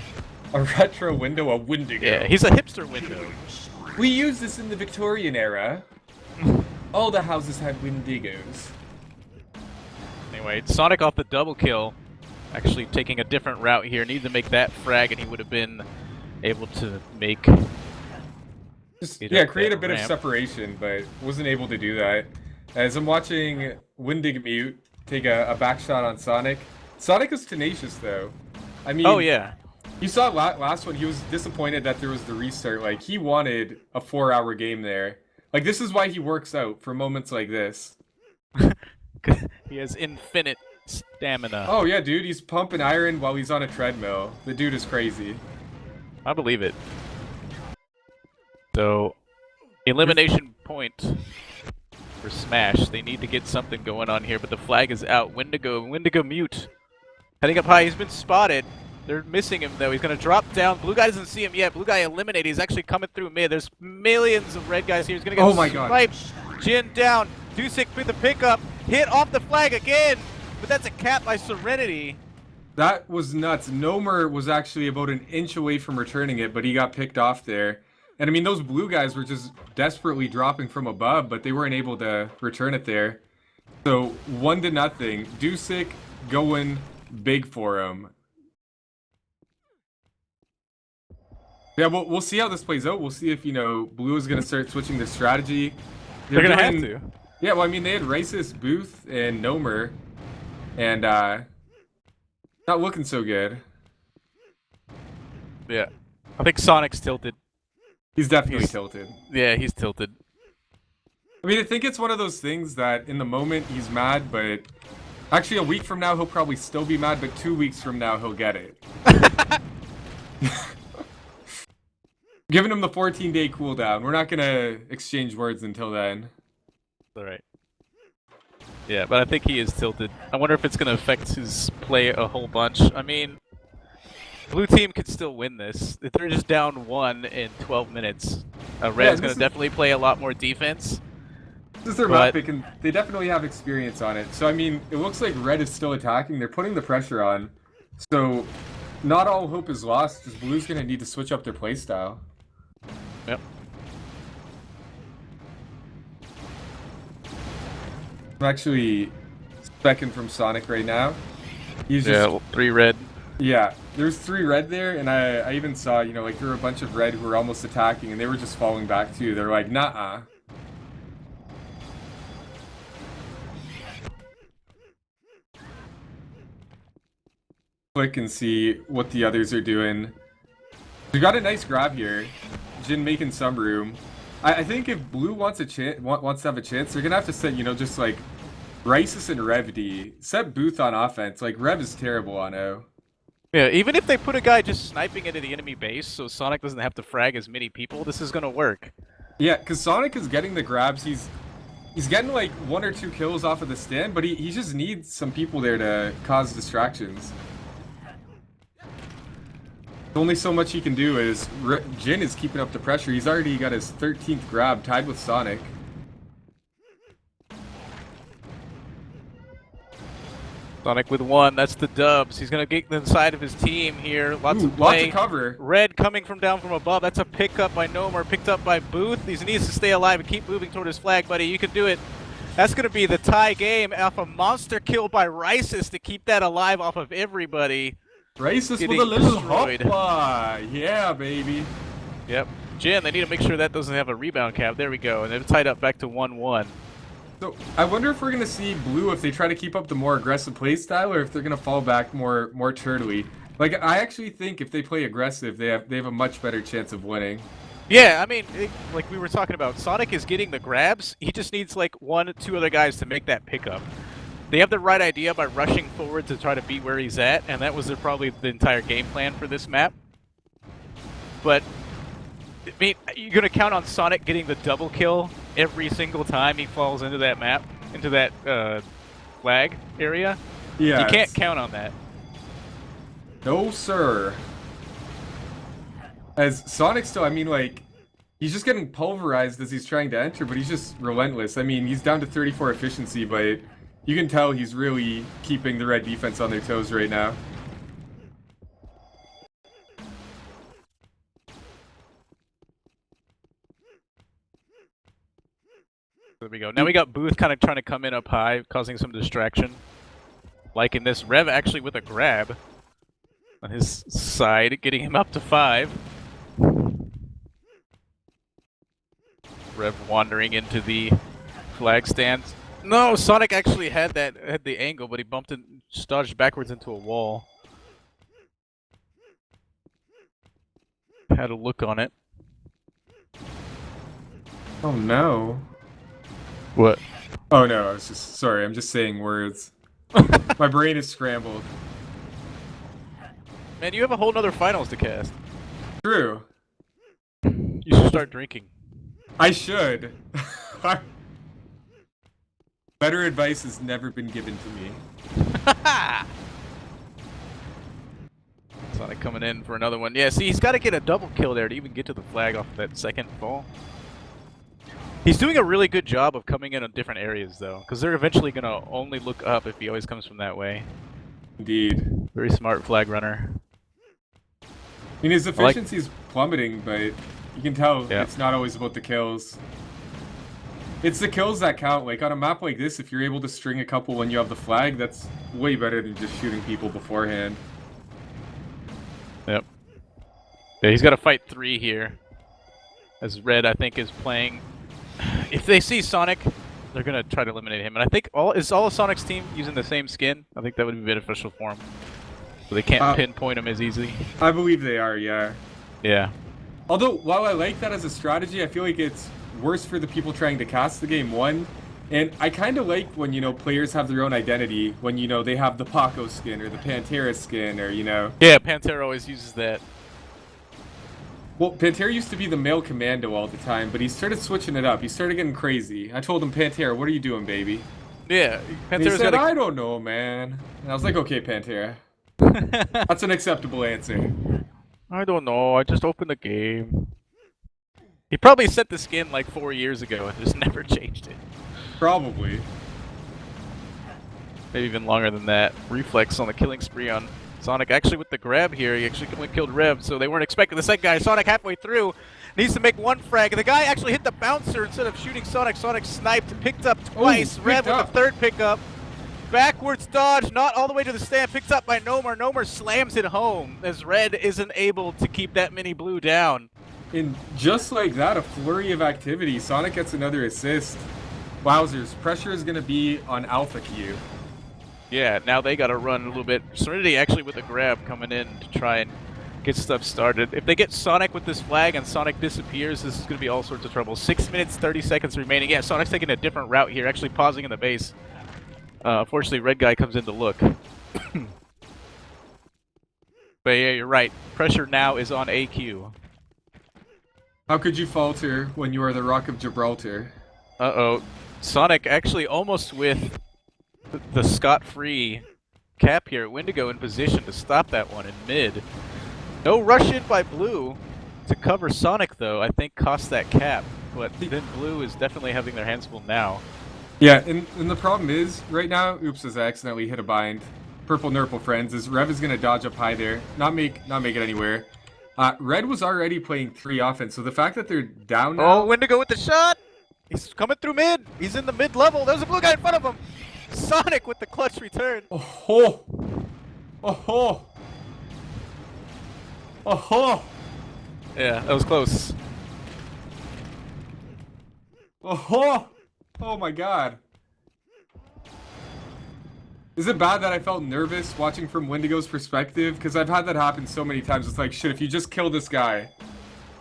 A retro window, a Wendigo. Yeah, he's a hipster window. We used this in the Victorian era. All the houses had Wendigos. Anyway, Sonic off the double kill. Actually taking a different route here. Needed to make that frag, and he would have been able to make... create a bit of separation, but wasn't able to do that. As I'm watching Wendigmute take a back shot on Sonic. Sonic is tenacious, though. I mean... Oh, yeah. You saw last one, he was disappointed that there was the restart. Like, he wanted a 4-hour game there. Like, this is why he works out, for moments like this. He has infinite stamina. Oh, yeah, dude. He's pumping iron while he's on a treadmill. The dude is crazy. I believe it. So, elimination point for Smash. They need to get something going on here, but the flag is out. Wendigo mute. Heading up high. He's been spotted. They're missing him, though. He's going to drop down. Blue guy doesn't see him yet. Blue guy eliminated. He's actually coming through mid. There's millions of red guys here. He's going to get sniped. Jin down. Dusik with the pickup. Hit off the flag again. But that's a cap by Serenity. That was nuts. Nomer was actually about an inch away from returning it, but he got picked off there. And I mean, those blue guys were just desperately dropping from above, but they weren't able to return it there. So 1-0. Dusik going big for him. Yeah, we'll see how this plays out. We'll see if, Blue is going to start switching their strategy. They're going to have to. Yeah, well, I mean, they had Racist, Booth, and Nomer. And, not looking so good. Yeah. I think Sonic's tilted. He's definitely tilted. Yeah, he's tilted. I mean, I think it's one of those things that in the moment he's mad, but actually a week from now he'll probably still be mad, but 2 weeks from now he'll get it. Giving him the 14-day cooldown. We're not going to exchange words until then. All right. Yeah, but I think he is tilted. I wonder if it's going to affect his play a whole bunch. I mean, blue team could still win this. If they're just down 1 in 12 minutes, red is going to definitely play a lot more defense. This is their map pick, and they definitely have experience on it. So, I mean, it looks like red is still attacking. They're putting the pressure on. So, not all hope is lost. Just blue's going to need to switch up their playstyle. Yep. I'm actually specking from Sonic right now. He's just 3 red. Yeah, there's 3 red there, and I even saw, like there were a bunch of red who were almost attacking, and they were just falling back too. They're like, nah. Click and see what the others are doing. We got a nice grab here. Jin making some room. I think if blue wants to have a chance, they're gonna have to set, just like Risus and Rev D. Set Booth on offense. Like Rev is terrible on O. Yeah, even if they put a guy just sniping into the enemy base, so Sonic doesn't have to frag as many people, this is gonna work. Yeah, because Sonic is getting the grabs. He's getting like 1 or 2 kills off of the stand, but he just needs some people there to cause distractions. Only so much he can do is Jin is keeping up the pressure. He's already got his 13th grab, tied with Sonic. Sonic with 1, that's the dubs. He's gonna get inside of his team here. Lots of cover. Red coming from down from above. That's a pickup by Nomer, picked up by Booth. He needs to stay alive and keep moving toward his flag, buddy. You can do it. That's gonna be the tie game off a monster kill by Risus to keep that alive off of everybody. Racist with a little HuMPtY. Yeah, baby. Yep. Jin, they need to make sure that doesn't have a rebound cap. There we go. And they're tied up back to 1-1. So, I wonder if we're going to see blue if they try to keep up the more aggressive play style or if they're going to fall back more turtly. Like, I actually think if they play aggressive, they have a much better chance of winning. Yeah, I mean, like we were talking about, Sonic is getting the grabs. He just needs like 1 or 2 other guys to make that pickup. They have the right idea by rushing forward to try to beat where he's at, and that was probably the entire game plan for this map. But, I mean, you're going to count on Sonic getting the double kill every single time he falls into that map, into that flag area? Yeah. You can't count on that. No, sir. As Sonic still, I mean, like, he's just getting pulverized as he's trying to enter, but he's just relentless. I mean, he's down to 34 efficiency, but you can tell he's really keeping the red defense on their toes right now. There we go. Now we got Booth kind of trying to come in up high, causing some distraction. Like in this, Rev actually with a grab on his side, getting him up to 5. Rev wandering into the flag stands. No, Sonic actually had the angle, but he bumped and dodged backwards into a wall. Had a look on it. Oh no. What? Oh no, I was just sorry. I'm just saying words. My brain is scrambled. Man, you have a whole nother finals to cast. True. You should start drinking. I should. Better advice has never been given to me. Sonic coming in for another one. Yeah, see, he's got to get a double kill there to even get to the flag off of that second fall. He's doing a really good job of coming in on different areas, though, because they're eventually going to only look up if he always comes from that way. Indeed. Very smart flag runner. I mean, his efficiency's plummeting, but you can tell it's not always about the kills. It's the kills that count. Like, on a map like this, if you're able to string a couple when you have the flag, that's way better than just shooting people beforehand. Yep. Yeah, he's got to fight 3 here. As Red, I think, is playing. If they see Sonic, they're going to try to eliminate him. And I think is all of Sonic's team using the same skin? I think that would be beneficial for him. So they can't pinpoint him as easily. I believe they are, yeah. Yeah. Although, while I like that as a strategy, I feel like it's worse for the people trying to cast the game, one. And I kind of like when, you know, players have their own identity. When, you know, they have the Paco skin or the HaTeRz skin or, you know. Yeah, Pantera always uses that. Well, Pantera used to be the male commando all the time, but he started switching it up. He started getting crazy. I told him, Pantera, what are you doing, baby? Yeah, Pantera's he said, I don't know, man. And I was like, okay, Pantera. That's an acceptable answer. I don't know, I just opened the game. He probably set the skin like 4 years ago and just never changed it. Probably. Maybe even longer than that. Reflex on the killing spree on Sonic. Actually with the grab here, he actually only killed Rev, so they weren't expecting the second guy. Sonic halfway through needs to make 1 frag. And the guy actually hit the bouncer instead of shooting Sonic. Sonic sniped, picked up twice. Rev with the 3rd pickup. Backwards dodge, not all the way to the stand, picked up by Nomer. Nomer slams it home as Red isn't able to keep that mini blue down. And just like that, a flurry of activity. Sonic gets another assist. Wowzers, pressure is going to be on AlphaQ. Yeah, now they got to run a little bit. Serenity actually with a grab coming in to try and get stuff started. If they get Sonic with this flag and Sonic disappears, this is going to be all sorts of trouble. 6 minutes, 30 seconds remaining. Yeah, Sonic's taking a different route here, actually pausing in the base. Unfortunately, Red guy comes in to look. But yeah, you're right. Pressure now is on AQ. How could you falter when you are the Rock of Gibraltar? Uh-oh. Sonic actually almost with the scot-free cap here. Wendigo in position to stop that one in mid. No rush in by Blue to cover Sonic, though. I think cost that cap. But then Blue is definitely having their hands full now. Yeah, and the problem is, right now, oops, as I accidentally hit a bind. Purple Nurple friends, is Rev is going to dodge up high there. Not make it anywhere. Red was already playing 3 offense, so the fact that they're down now... Oh, Wendigo with the shot! He's coming through mid! He's in the mid level! There's a blue guy in front of him! Sonic with the clutch return! Oh-ho! Oh-ho! Oh-ho! Yeah, that was close. Oh-ho! Oh my god. Is it bad that I felt nervous watching from Wendigo's perspective? Because I've had that happen so many times. It's like, shit, if you just kill this guy,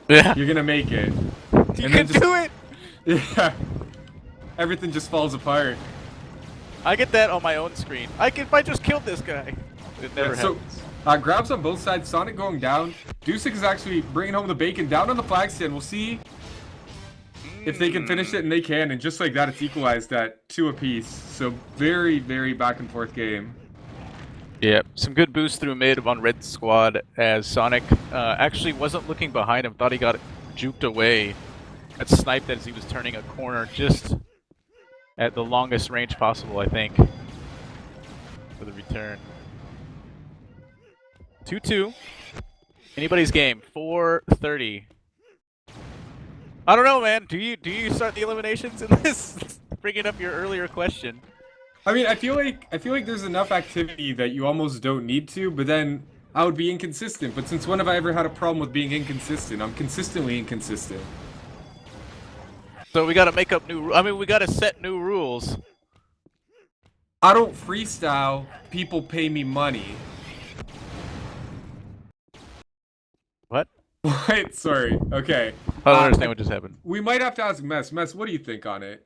you're gonna make it. You can do it! Yeah. Everything just falls apart. I get that on my own screen. If I just killed this guy. It never happens. Grabs on both sides. Sonic going down. Deucic is actually bringing home the bacon. Down on the flag stand. We'll see if they can finish it, and they can. And just like that, it's equalized at 2 apiece. So very, very back and forth game. Yeah, some good boost through mid on Red squad as Sonic actually wasn't looking behind him. Thought he got juked away. Got sniped as he was turning a corner just at the longest range possible, I think, for the return. 2-2. Anybody's game. 4:30. I don't know, man. Do you start the eliminations in this? Bringing up your earlier question. I mean, I feel like there's enough activity that you almost don't need to, but then I would be inconsistent. But since when have I ever had a problem with being inconsistent? I'm consistently inconsistent. So we got to make up new. I mean, we got to set new rules. I don't freestyle. People pay me money. What? What? Sorry. Okay. I don't understand what just happened. We might have to ask Mess. Mess, what do you think on it?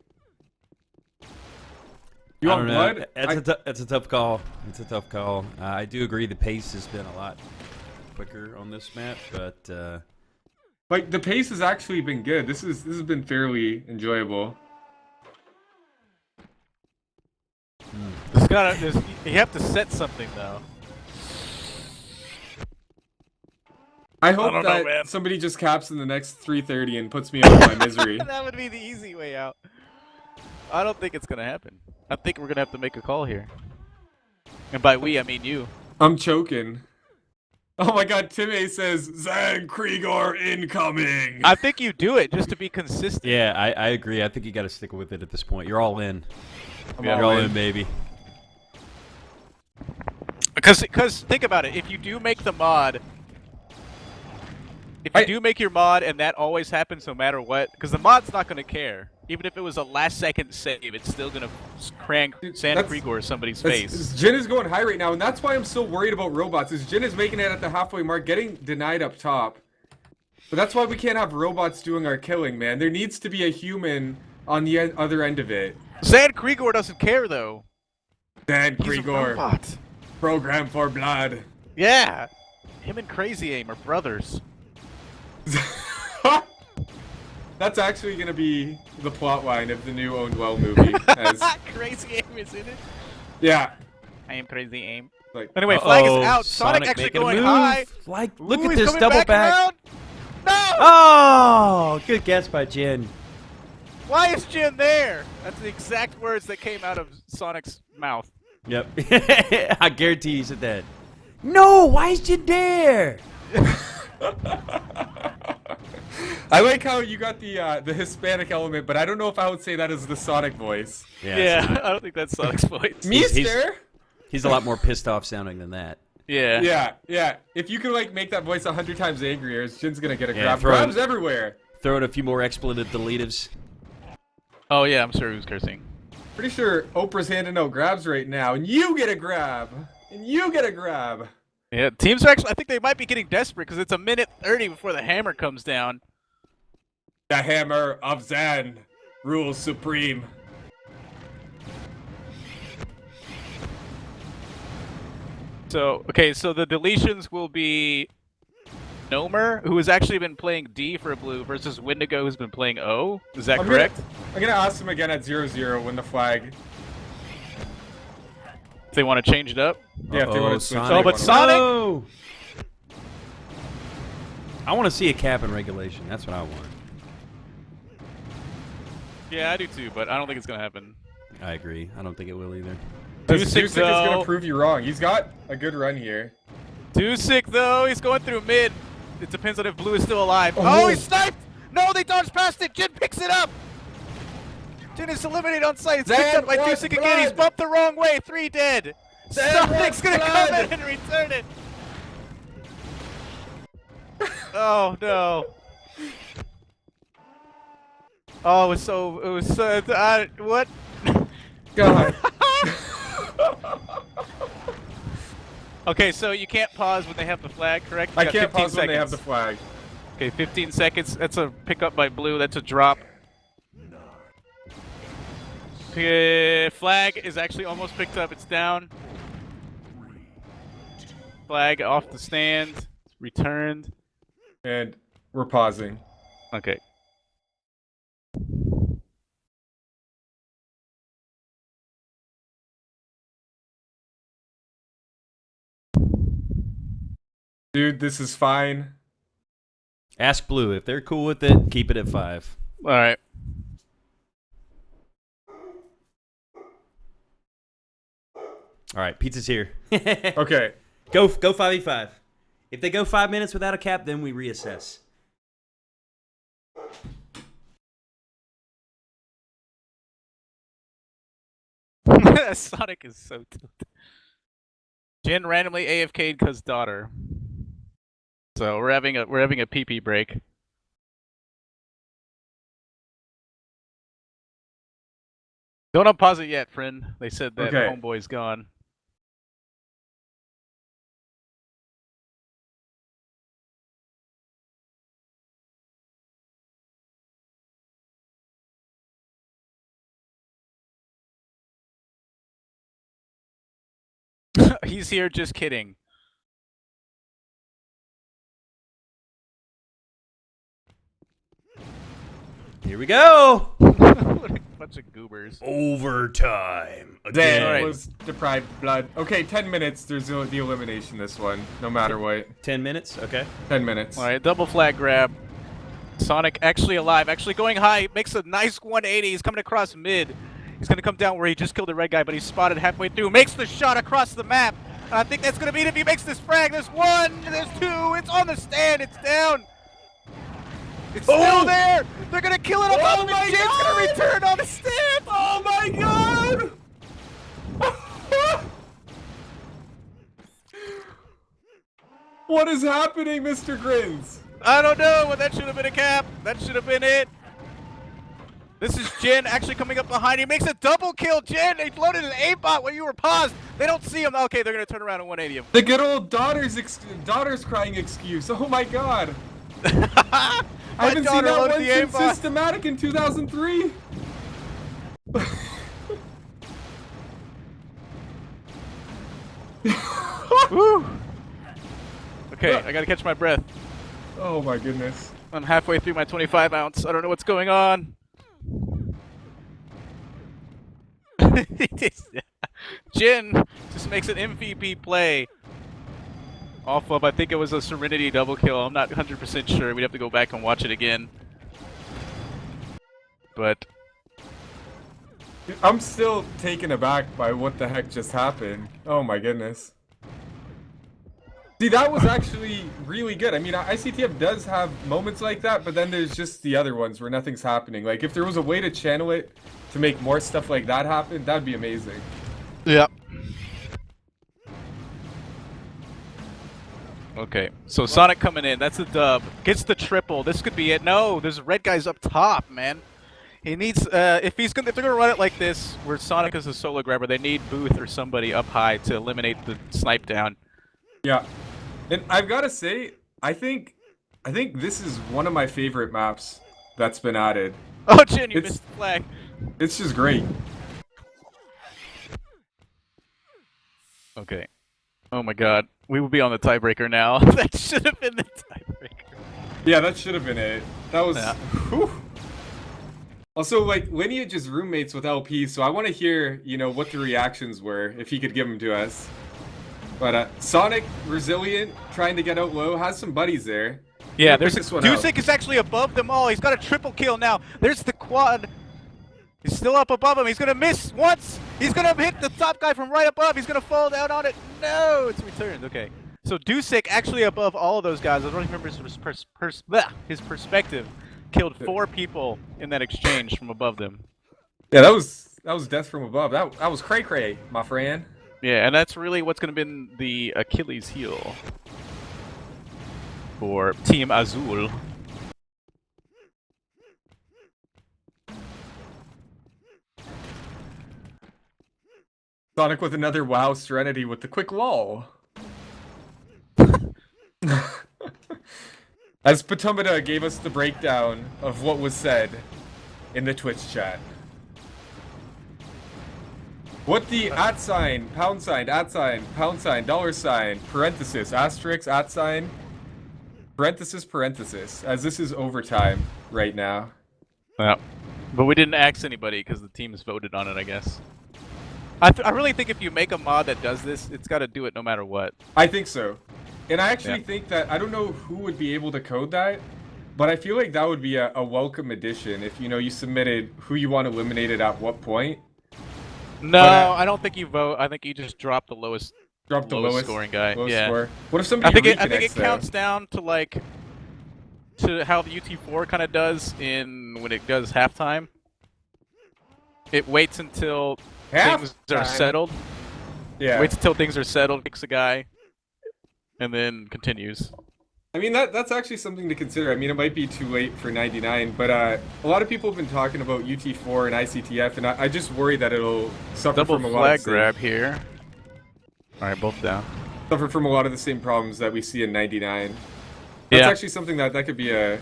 You I want don't know. blood? That's a tough call. It's a tough call. I do agree the pace has been a lot quicker on this map, but Like the pace has actually been good. This has been fairly enjoyable. You have to set something though. I hope don't know, that man. somebody just caps in the next 3:30 and puts me out of my misery. That would be the easy way out. I don't think it's gonna happen. I think we're gonna have to make a call here. And by we, I mean you. I'm choking. Oh my god, Tim A says, Zan Krieger incoming! I think you do it just to be consistent. yeah, I agree. I think you got to stick with it at this point. You're all in. I'm You're all in, baby. Because think about it. If you do make the mod, if you do make your mod and that always happens no matter what, because the mod's not going to care. Even if it was a last-second save, it's still going to crank Santa Krieger somebody's face. Jin is going high right now, and that's why I'm so worried about robots. Is Jin is making it at the halfway mark, getting denied up top. But that's why we can't have robots doing our killing, man. There needs to be a human on the other end of it. Santa Krieger doesn't care, though. Zan He's a Krieger, robot. program for blood. Yeah. Him and Crazy Aim are brothers. That's actually going to be the plot line of the new Owned Well movie. As, Crazy Aim is in it? Yeah. I am Crazy Aim. Like, Anyway, Flag is out. Sonic actually making a going move. high. Like, look Ooh, at he's this coming double back. around. No! Oh, good guess by Jin. Why is Jin there? That's the exact words that came out of Sonic's mouth. Yep. I guarantee you said that. No, why is Jin there? I like how you got the Hispanic element, but I don't know if I would say that is the Sonic voice. Yeah, I don't think that's Sonic's voice. Mister? He's a lot more pissed off sounding than that. Yeah. Yeah. If you could like make that voice 100 times angrier, Jin's gonna get a Yeah, grab. throw in- Grabs everywhere. Throw in a few more expletive deletives. Oh yeah, I'm sure he was cursing. Pretty sure Oprah's handing out grabs right now, and you get a grab. And you get a grab. Yeah, teams are actually. I think they might be getting desperate because it's a minute 30 before the hammer comes down. The hammer of Zan rules supreme. So okay, so the deletions will be Nomer, who has actually been playing D for blue, versus Wendigo, who's been playing O. Is that correct? I'm gonna ask him again at 0-0 when the flag. If they want to change it up. Yeah, if they want to switch. Sonic. Oh, but Sonic. No! I want to see a cap in regulation. That's what I want. Yeah, I do too, but I don't think it's gonna happen. I agree. I don't think it will either. Dusik is gonna though. prove you wrong. He's got a good run here. Dusik though, he's going through mid. It depends on if blue is still alive. Oh, he's sniped! No, they dodged past it. Jin picks it up. Jin is eliminated on site. It's picked up by Dusik again. He's bumped the wrong way. 3 dead. Sonic's gonna come in and return it. Oh no. Oh, it was so, what? God. Okay, so you can't pause when they have the flag, correct? You I got can't 15 pause when they have seconds. the flag. Okay, 15 seconds. That's a pickup by blue. That's a drop. Okay, flag is actually almost picked up. It's down. Flag off the stand. Returned. And we're pausing. Okay. Dude, this is fine. Ask Blue. If they're cool with it, keep it at 5. All right. All right, pizza's here. Okay. Go 5v5. If they go 5 minutes without a cap, then we reassess. Sonic is so tilted. Jin randomly AFK'd cause daughter. So we're having a pee break. Don't unpause it yet, friend. They said that Okay. homeboy's gone. He's here, just kidding. Here we go. What a bunch of goobers. Overtime. Dan Alright. was deprived blood. Okay, 10 minutes. There's the elimination this one, no matter what. 10 minutes. Okay. 10 minutes. Alright, double flag grab. Sonic actually alive, actually going high, makes a nice 180. He's coming across mid. He's gonna come down where he just killed the red guy, but he's spotted halfway through. Makes the shot across the map. I think that's gonna be it if he makes this frag. There's one, there's two, it's on the stand, it's down. It's still there! They're gonna kill it above him, and Jin's gonna return on the stand! Oh my god! What is happening, Mr. Grins? I don't know, but that should have been a cap. That should have been it. This is Jin actually coming up behind. He makes a double kill. Jin, they loaded an aimbot when you were paused. They don't see him. Okay, they're going to turn around and 180 him. The good old daughter's crying excuse. Oh my god. I haven't seen that one since Systematic in 2003. Woo. Okay, I got to catch my breath. Oh my goodness. I'm halfway through my 25 ounce. I don't know what's going on. Jin just makes an MVP play off of, I think it was a Serenity double kill. I'm not 100% sure. We'd have to go back and watch it again. But I'm still taken aback by what the heck just happened. Oh my goodness. See, that was actually really good. I mean, iCTF does have moments like that, but then there's just the other ones where nothing's happening. Like, if there was a way to channel it to make more stuff like that happen, that'd be amazing. yeah. Okay, so Sonic coming in. That's the dub. Gets the triple. This could be it. No, there's red guys up top, man. He needs, if they're gonna run it like this, where Sonic is a solo grabber, they need Booth or somebody up high to eliminate the snipe down. Yeah. And I've got to say, I think this is one of my favorite maps that's been added. Oh, Jin, you missed the flag. It's just great. Okay. Oh my god. We will be on the tiebreaker now. That should have been the tiebreaker. Yeah, that should have been it. That was... Yeah. Whew. Also, like, Lineage is roommates with LP, so I want to hear, you know, what the reactions were, if he could give them to us. But Sonic, resilient, trying to get out low, has some buddies there. Yeah, there's this one out. Dusik is actually above them all. He's got a triple kill now. There's the quad. He's still up above him. He's gonna miss once. He's gonna hit the top guy from right above. He's gonna fall down on it. No, it's returned. Okay. So Dusik actually above all of those guys. I don't remember his perspective. Killed 4 people in that exchange from above them. Yeah, that was death from above. That was cray cray, my friend. Yeah, and that's really what's going to be the Achilles heel for Team Azul. Sonic with another WoW Serenity with the quick wall. As Patumata gave us the breakdown of what was said in the Twitch chat. What the @ sign, pound sign, @ pound sign, $, parenthesis, asterisk, @ sign, parenthesis, as this is overtime right now. Yeah, but we didn't ask anybody because the teams voted on it, I guess. I really think if you make a mod that does this, it's got to do it no matter what. I think so. And I actually think that, I don't know who would be able to code that, but I feel like that would be a welcome addition if, you know, you submitted who you want eliminated at what point. No, I don't think you vote. I think you just drop the lowest scoring guy. Lowest yeah. score. What if somebody I think it counts down to like how the UT4 kind of does when it does halftime. It waits until things are Halftime. settled. Yeah. Waits until things are settled, kicks a guy, and then continues. I mean, that's actually something to consider. I mean, it might be too late for 99, but a lot of people have been talking about UT4 and iCTF, and I just worry that it'll suffer Double from a lot flag of grab here. All right, both down. suffer from a lot of the same problems that we see in 99. That's Yeah. actually something that could be a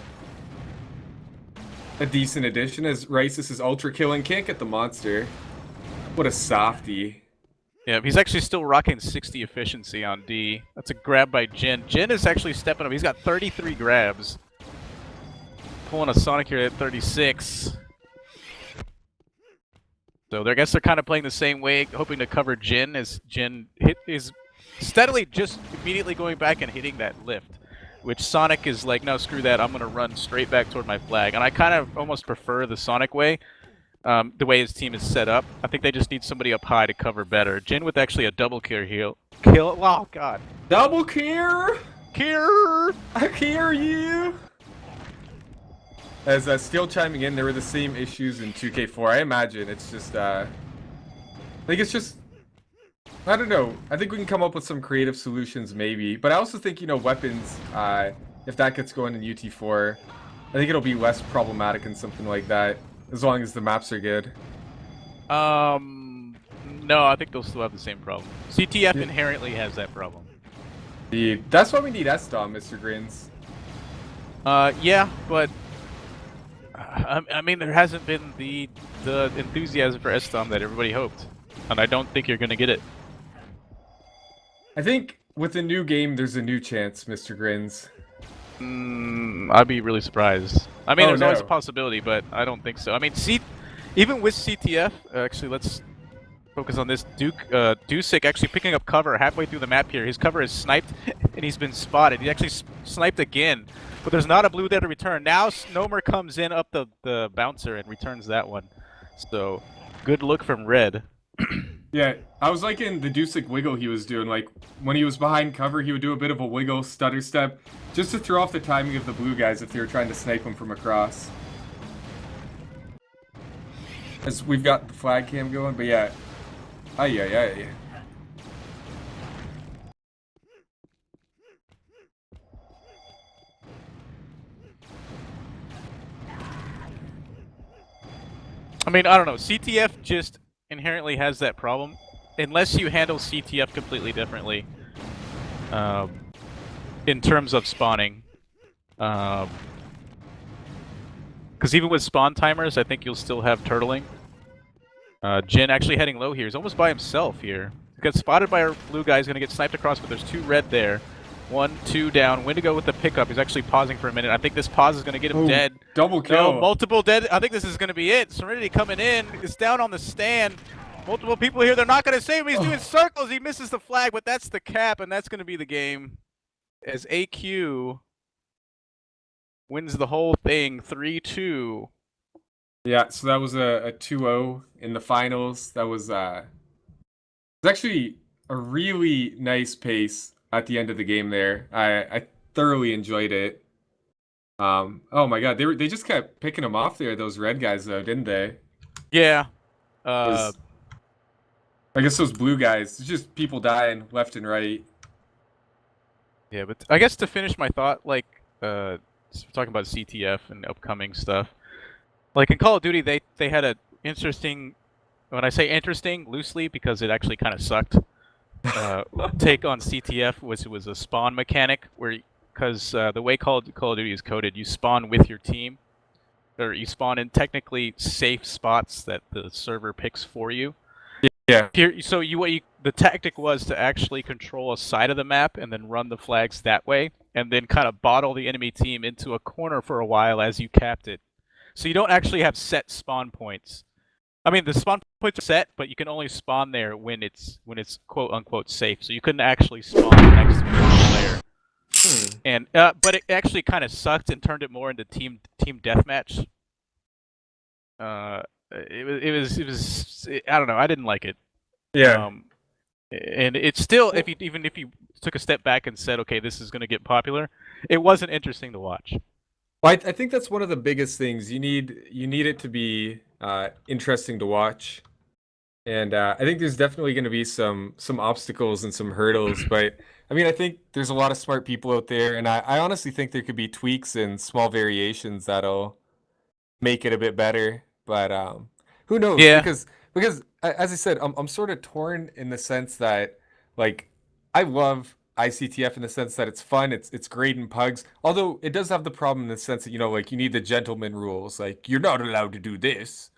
decent addition, as Rice's is ultra killing, can't get the monster. What a softie. Yeah, he's actually still rocking 60 efficiency on D. That's a grab by Jin. Jin is actually stepping up. He's got 33 grabs. Pulling a Sonic here at 36. So I guess they're kind of playing the same way, hoping to cover Jin, as Jin is steadily just immediately going back and hitting that lift. Which Sonic is like, no, screw that, I'm going to run straight back toward my flag. And I kind of almost prefer the Sonic way. The way his team is set up. I think they just need somebody up high to cover better. Jin with actually a double kill. Oh, God. Double kill! Kill! I hear you! As still chiming in, there were the same issues in 2K4. I imagine it's just, I think it's just, I don't know. I think we can come up with some creative solutions maybe. But I also think, you know, weapons, if that gets going in UT4, I think it'll be less problematic in something like that. As long as the maps are good. No, I think they'll still have the same problem. CTF inherently has that problem. That's why we need SDOM, Mr. Grins. Yeah, but I mean, there hasn't been the enthusiasm for SDOM that everybody hoped, and I don't think you're gonna get it. I think with the new game, there's a new chance, Mr. Grins. I'd be really surprised. I mean, Oh, there's always a no. possibility, but I don't think so. I mean, even with CTF, actually, let's focus on this. Dusick actually picking up cover halfway through the map here. His cover is sniped, and he's been spotted. He actually sniped again, but there's not a blue there to return. Now Snowmer comes in up the bouncer and returns that one. So, good look from Red. Yeah, I was liking the Dusick wiggle he was doing. Like, when he was behind cover, he would do a bit of a wiggle, stutter step, just to throw off the timing of the blue guys if they were trying to snipe him from across. As we've got the flag cam going, but yeah. Ay. I mean, I don't know. CTF just inherently has that problem. Unless you handle CTF completely differently. In terms of spawning. Because even with spawn timers, I think you'll still have turtling. Jin actually heading low here. He's almost by himself here. He got spotted by our blue guy. He's going to get sniped across, but there's 2 red there. 1, 2 down. Wendigo with the pickup. He's actually pausing for a minute. I think this pause is going to get him dead. Double kill. No, multiple dead. I think this is going to be it. Serenity coming in. Is down on the stand. Multiple people here. They're not going to save him. He's doing circles. He misses the flag, but that's the cap, and that's going to be the game. As AQ wins the whole thing 3-2. Yeah, so that was a 2-0 in the finals. That was actually a really nice pace at the end of the game there. I thoroughly enjoyed it. Oh my god, they just kept picking them off there, those red guys though, didn't they? Yeah. I guess those blue guys, it's just people dying left and right. Yeah, but I guess to finish my thought, like, talking about CTF and upcoming stuff, like in Call of Duty, they had a interesting, when I say interesting, loosely, because it actually kind of sucked, take on CTF was a spawn mechanic, where, because the way Call of Duty is coded, you spawn with your team, or you spawn in technically safe spots that the server picks for you. Yeah. The tactic was to actually control a side of the map and then run the flags that way, and then kind of bottle the enemy team into a corner for a while as you capped it. So you don't actually have set spawn points. I mean, the spawn points are set, but you can only spawn there when it's quote unquote safe. So you couldn't actually spawn next to a player. And but it actually kind of sucked and turned it more into team deathmatch. It was I don't know. I didn't like it. Yeah. And it's still, even if you took a step back and said, okay, this is going to get popular, it wasn't interesting to watch. Well, I think that's one of the biggest things. You need it to be interesting to watch. And I think there's definitely going to be some obstacles and some hurdles, but I mean, I think there's a lot of smart people out there, and I honestly think there could be tweaks and small variations that'll make it a bit better. But who knows? Yeah. Because as I said, I'm sort of torn in the sense that like I love iCTF in the sense that it's fun, it's great in pugs. Although it does have the problem in the sense that like you need the gentleman rules, like you're not allowed to do this,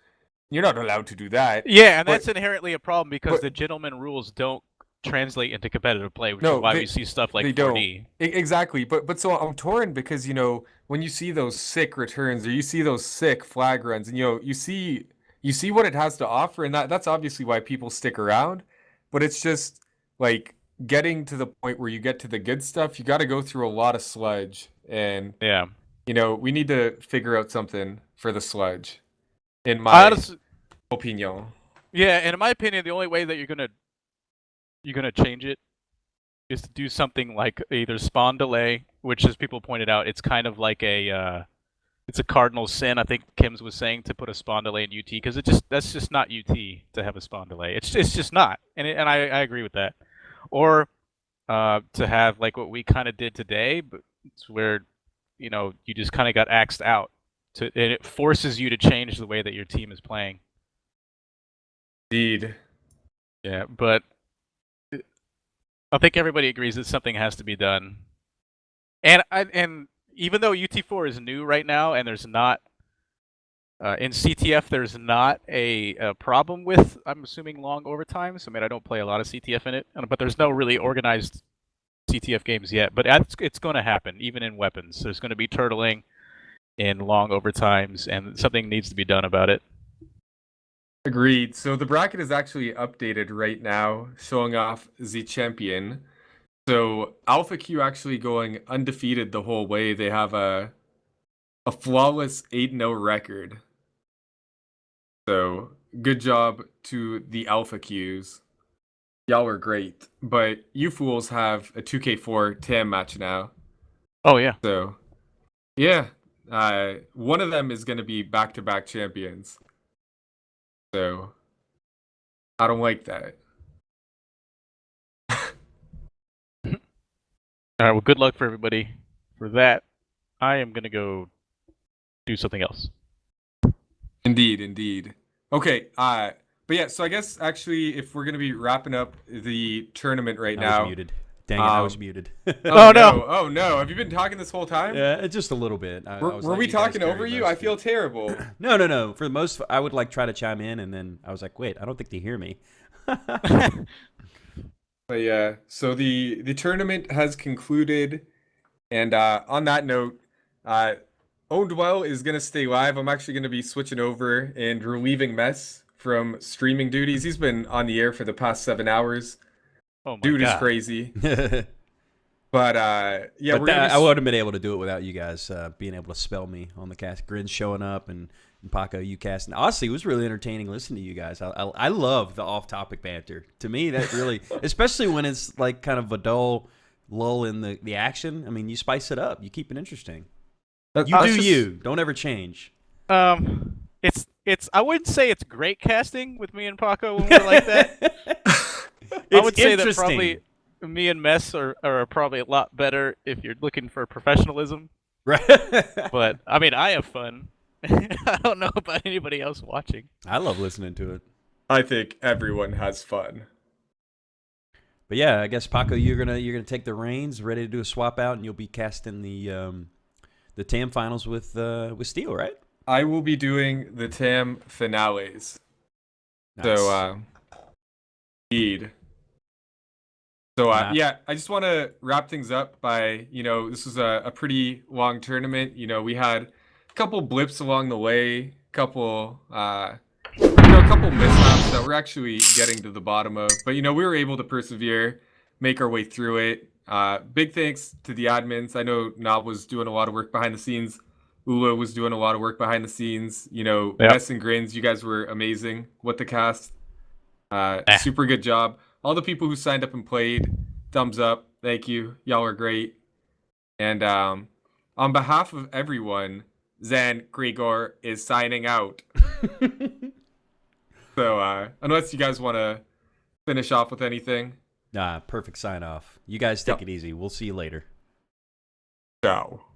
you're not allowed to do that. Yeah, and But that's inherently a problem because but the gentleman rules don't translate into competitive play, which is no, why we see stuff like they 4D. don't. Exactly. But so I'm torn because when you see those sick returns or you see those sick flag runs and you see what it has to offer, and that's obviously why people stick around. But it's just like getting to the point where you get to the good stuff, you got to go through a lot of sludge, and Yeah. we need to figure out something for the sludge, in I my honestly, opinion. yeah, and in my opinion, the only way that you're gonna change it is to do something like either spawn delay, which, as people pointed out, it's kind of like it's a cardinal sin. I think Kim's was saying to put a spawn delay in UT because that's just not UT to have a spawn delay. It's just not, and I agree with that. Or to have like what we kind of did today, but it's where you just kind of got axed out, and it forces you to change the way that your team is playing. Indeed. Yeah, but I think everybody agrees that something has to be done. And even though UT4 is new right now, and there's not in CTF, there's not a problem with, I'm assuming, long overtimes. I mean, I don't play a lot of CTF in it, but there's no really organized CTF games yet. But it's going to happen, even in weapons. There's going to be turtling in long overtimes, and something needs to be done about it. Agreed. So the bracket is actually updated right now, showing off the champion. So AlphaQ actually going undefeated the whole way. They have a flawless 8-0 record. So good job to the AlphaQs. Y'all are great. But you fools have a 2K4 TAM match now. Oh yeah. So yeah, one of them is going to be back-to-back champions. So I don't like that. All right. Well, good luck for everybody for that. I am gonna go do something else. Indeed. Okay, but yeah, so I guess actually if we're gonna be wrapping up the tournament right I now. was muted. Dang it, I was muted. Oh, no. Oh no, have you been talking this whole time? Yeah, just a little bit. Were we talking over you? I feel terrible. No. For the most, I would like try to chime in, and then I was like, wait, I don't think they hear me. But yeah, so the tournament has concluded, and on that note, Owned Well is gonna stay live. I'm actually gonna be switching over and relieving Mess from streaming duties. He's been on the air for the past 7 hours. Oh my Dude God. is crazy. But yeah, But I wouldn't have been able to do it without you guys being able to spell me on the cast. Grin showing up and Paco, you casting. Honestly, it was really entertaining listening to you guys. I love the off-topic banter. To me, that really, especially when it's like kind of a dull lull in the action. I mean, you spice it up. You keep it interesting. You. Don't ever change. It's I wouldn't say it's great casting with me and Paco when we're like that. I would say that probably me and Mess are probably a lot better if you're looking for professionalism. Right. But I mean, I have fun. I don't know about anybody else watching. I love listening to it. I think everyone has fun. But yeah, I guess Paco, you're gonna take the reins, ready to do a swap out, and you'll be casting the TAM finals with Steel, right? I will be doing the TAM finales. Nice. So indeed. So yeah, I just want to wrap things up by, this was a pretty long tournament. We had a couple blips along the way, a couple mishaps that we're actually getting to the bottom of. But we were able to persevere, make our way through it. Big thanks to the admins. I know Nob was doing a lot of work behind the scenes. Ula was doing a lot of work behind the scenes. Mess and Grins, you guys were amazing with the cast. Super good job. All the people who signed up and played, thumbs up. Thank you. Y'all are great. And on behalf of everyone, Zan Grigor is signing out. So unless you guys want to finish off with anything. Perfect sign off. You guys take it easy. We'll see you later. Ciao.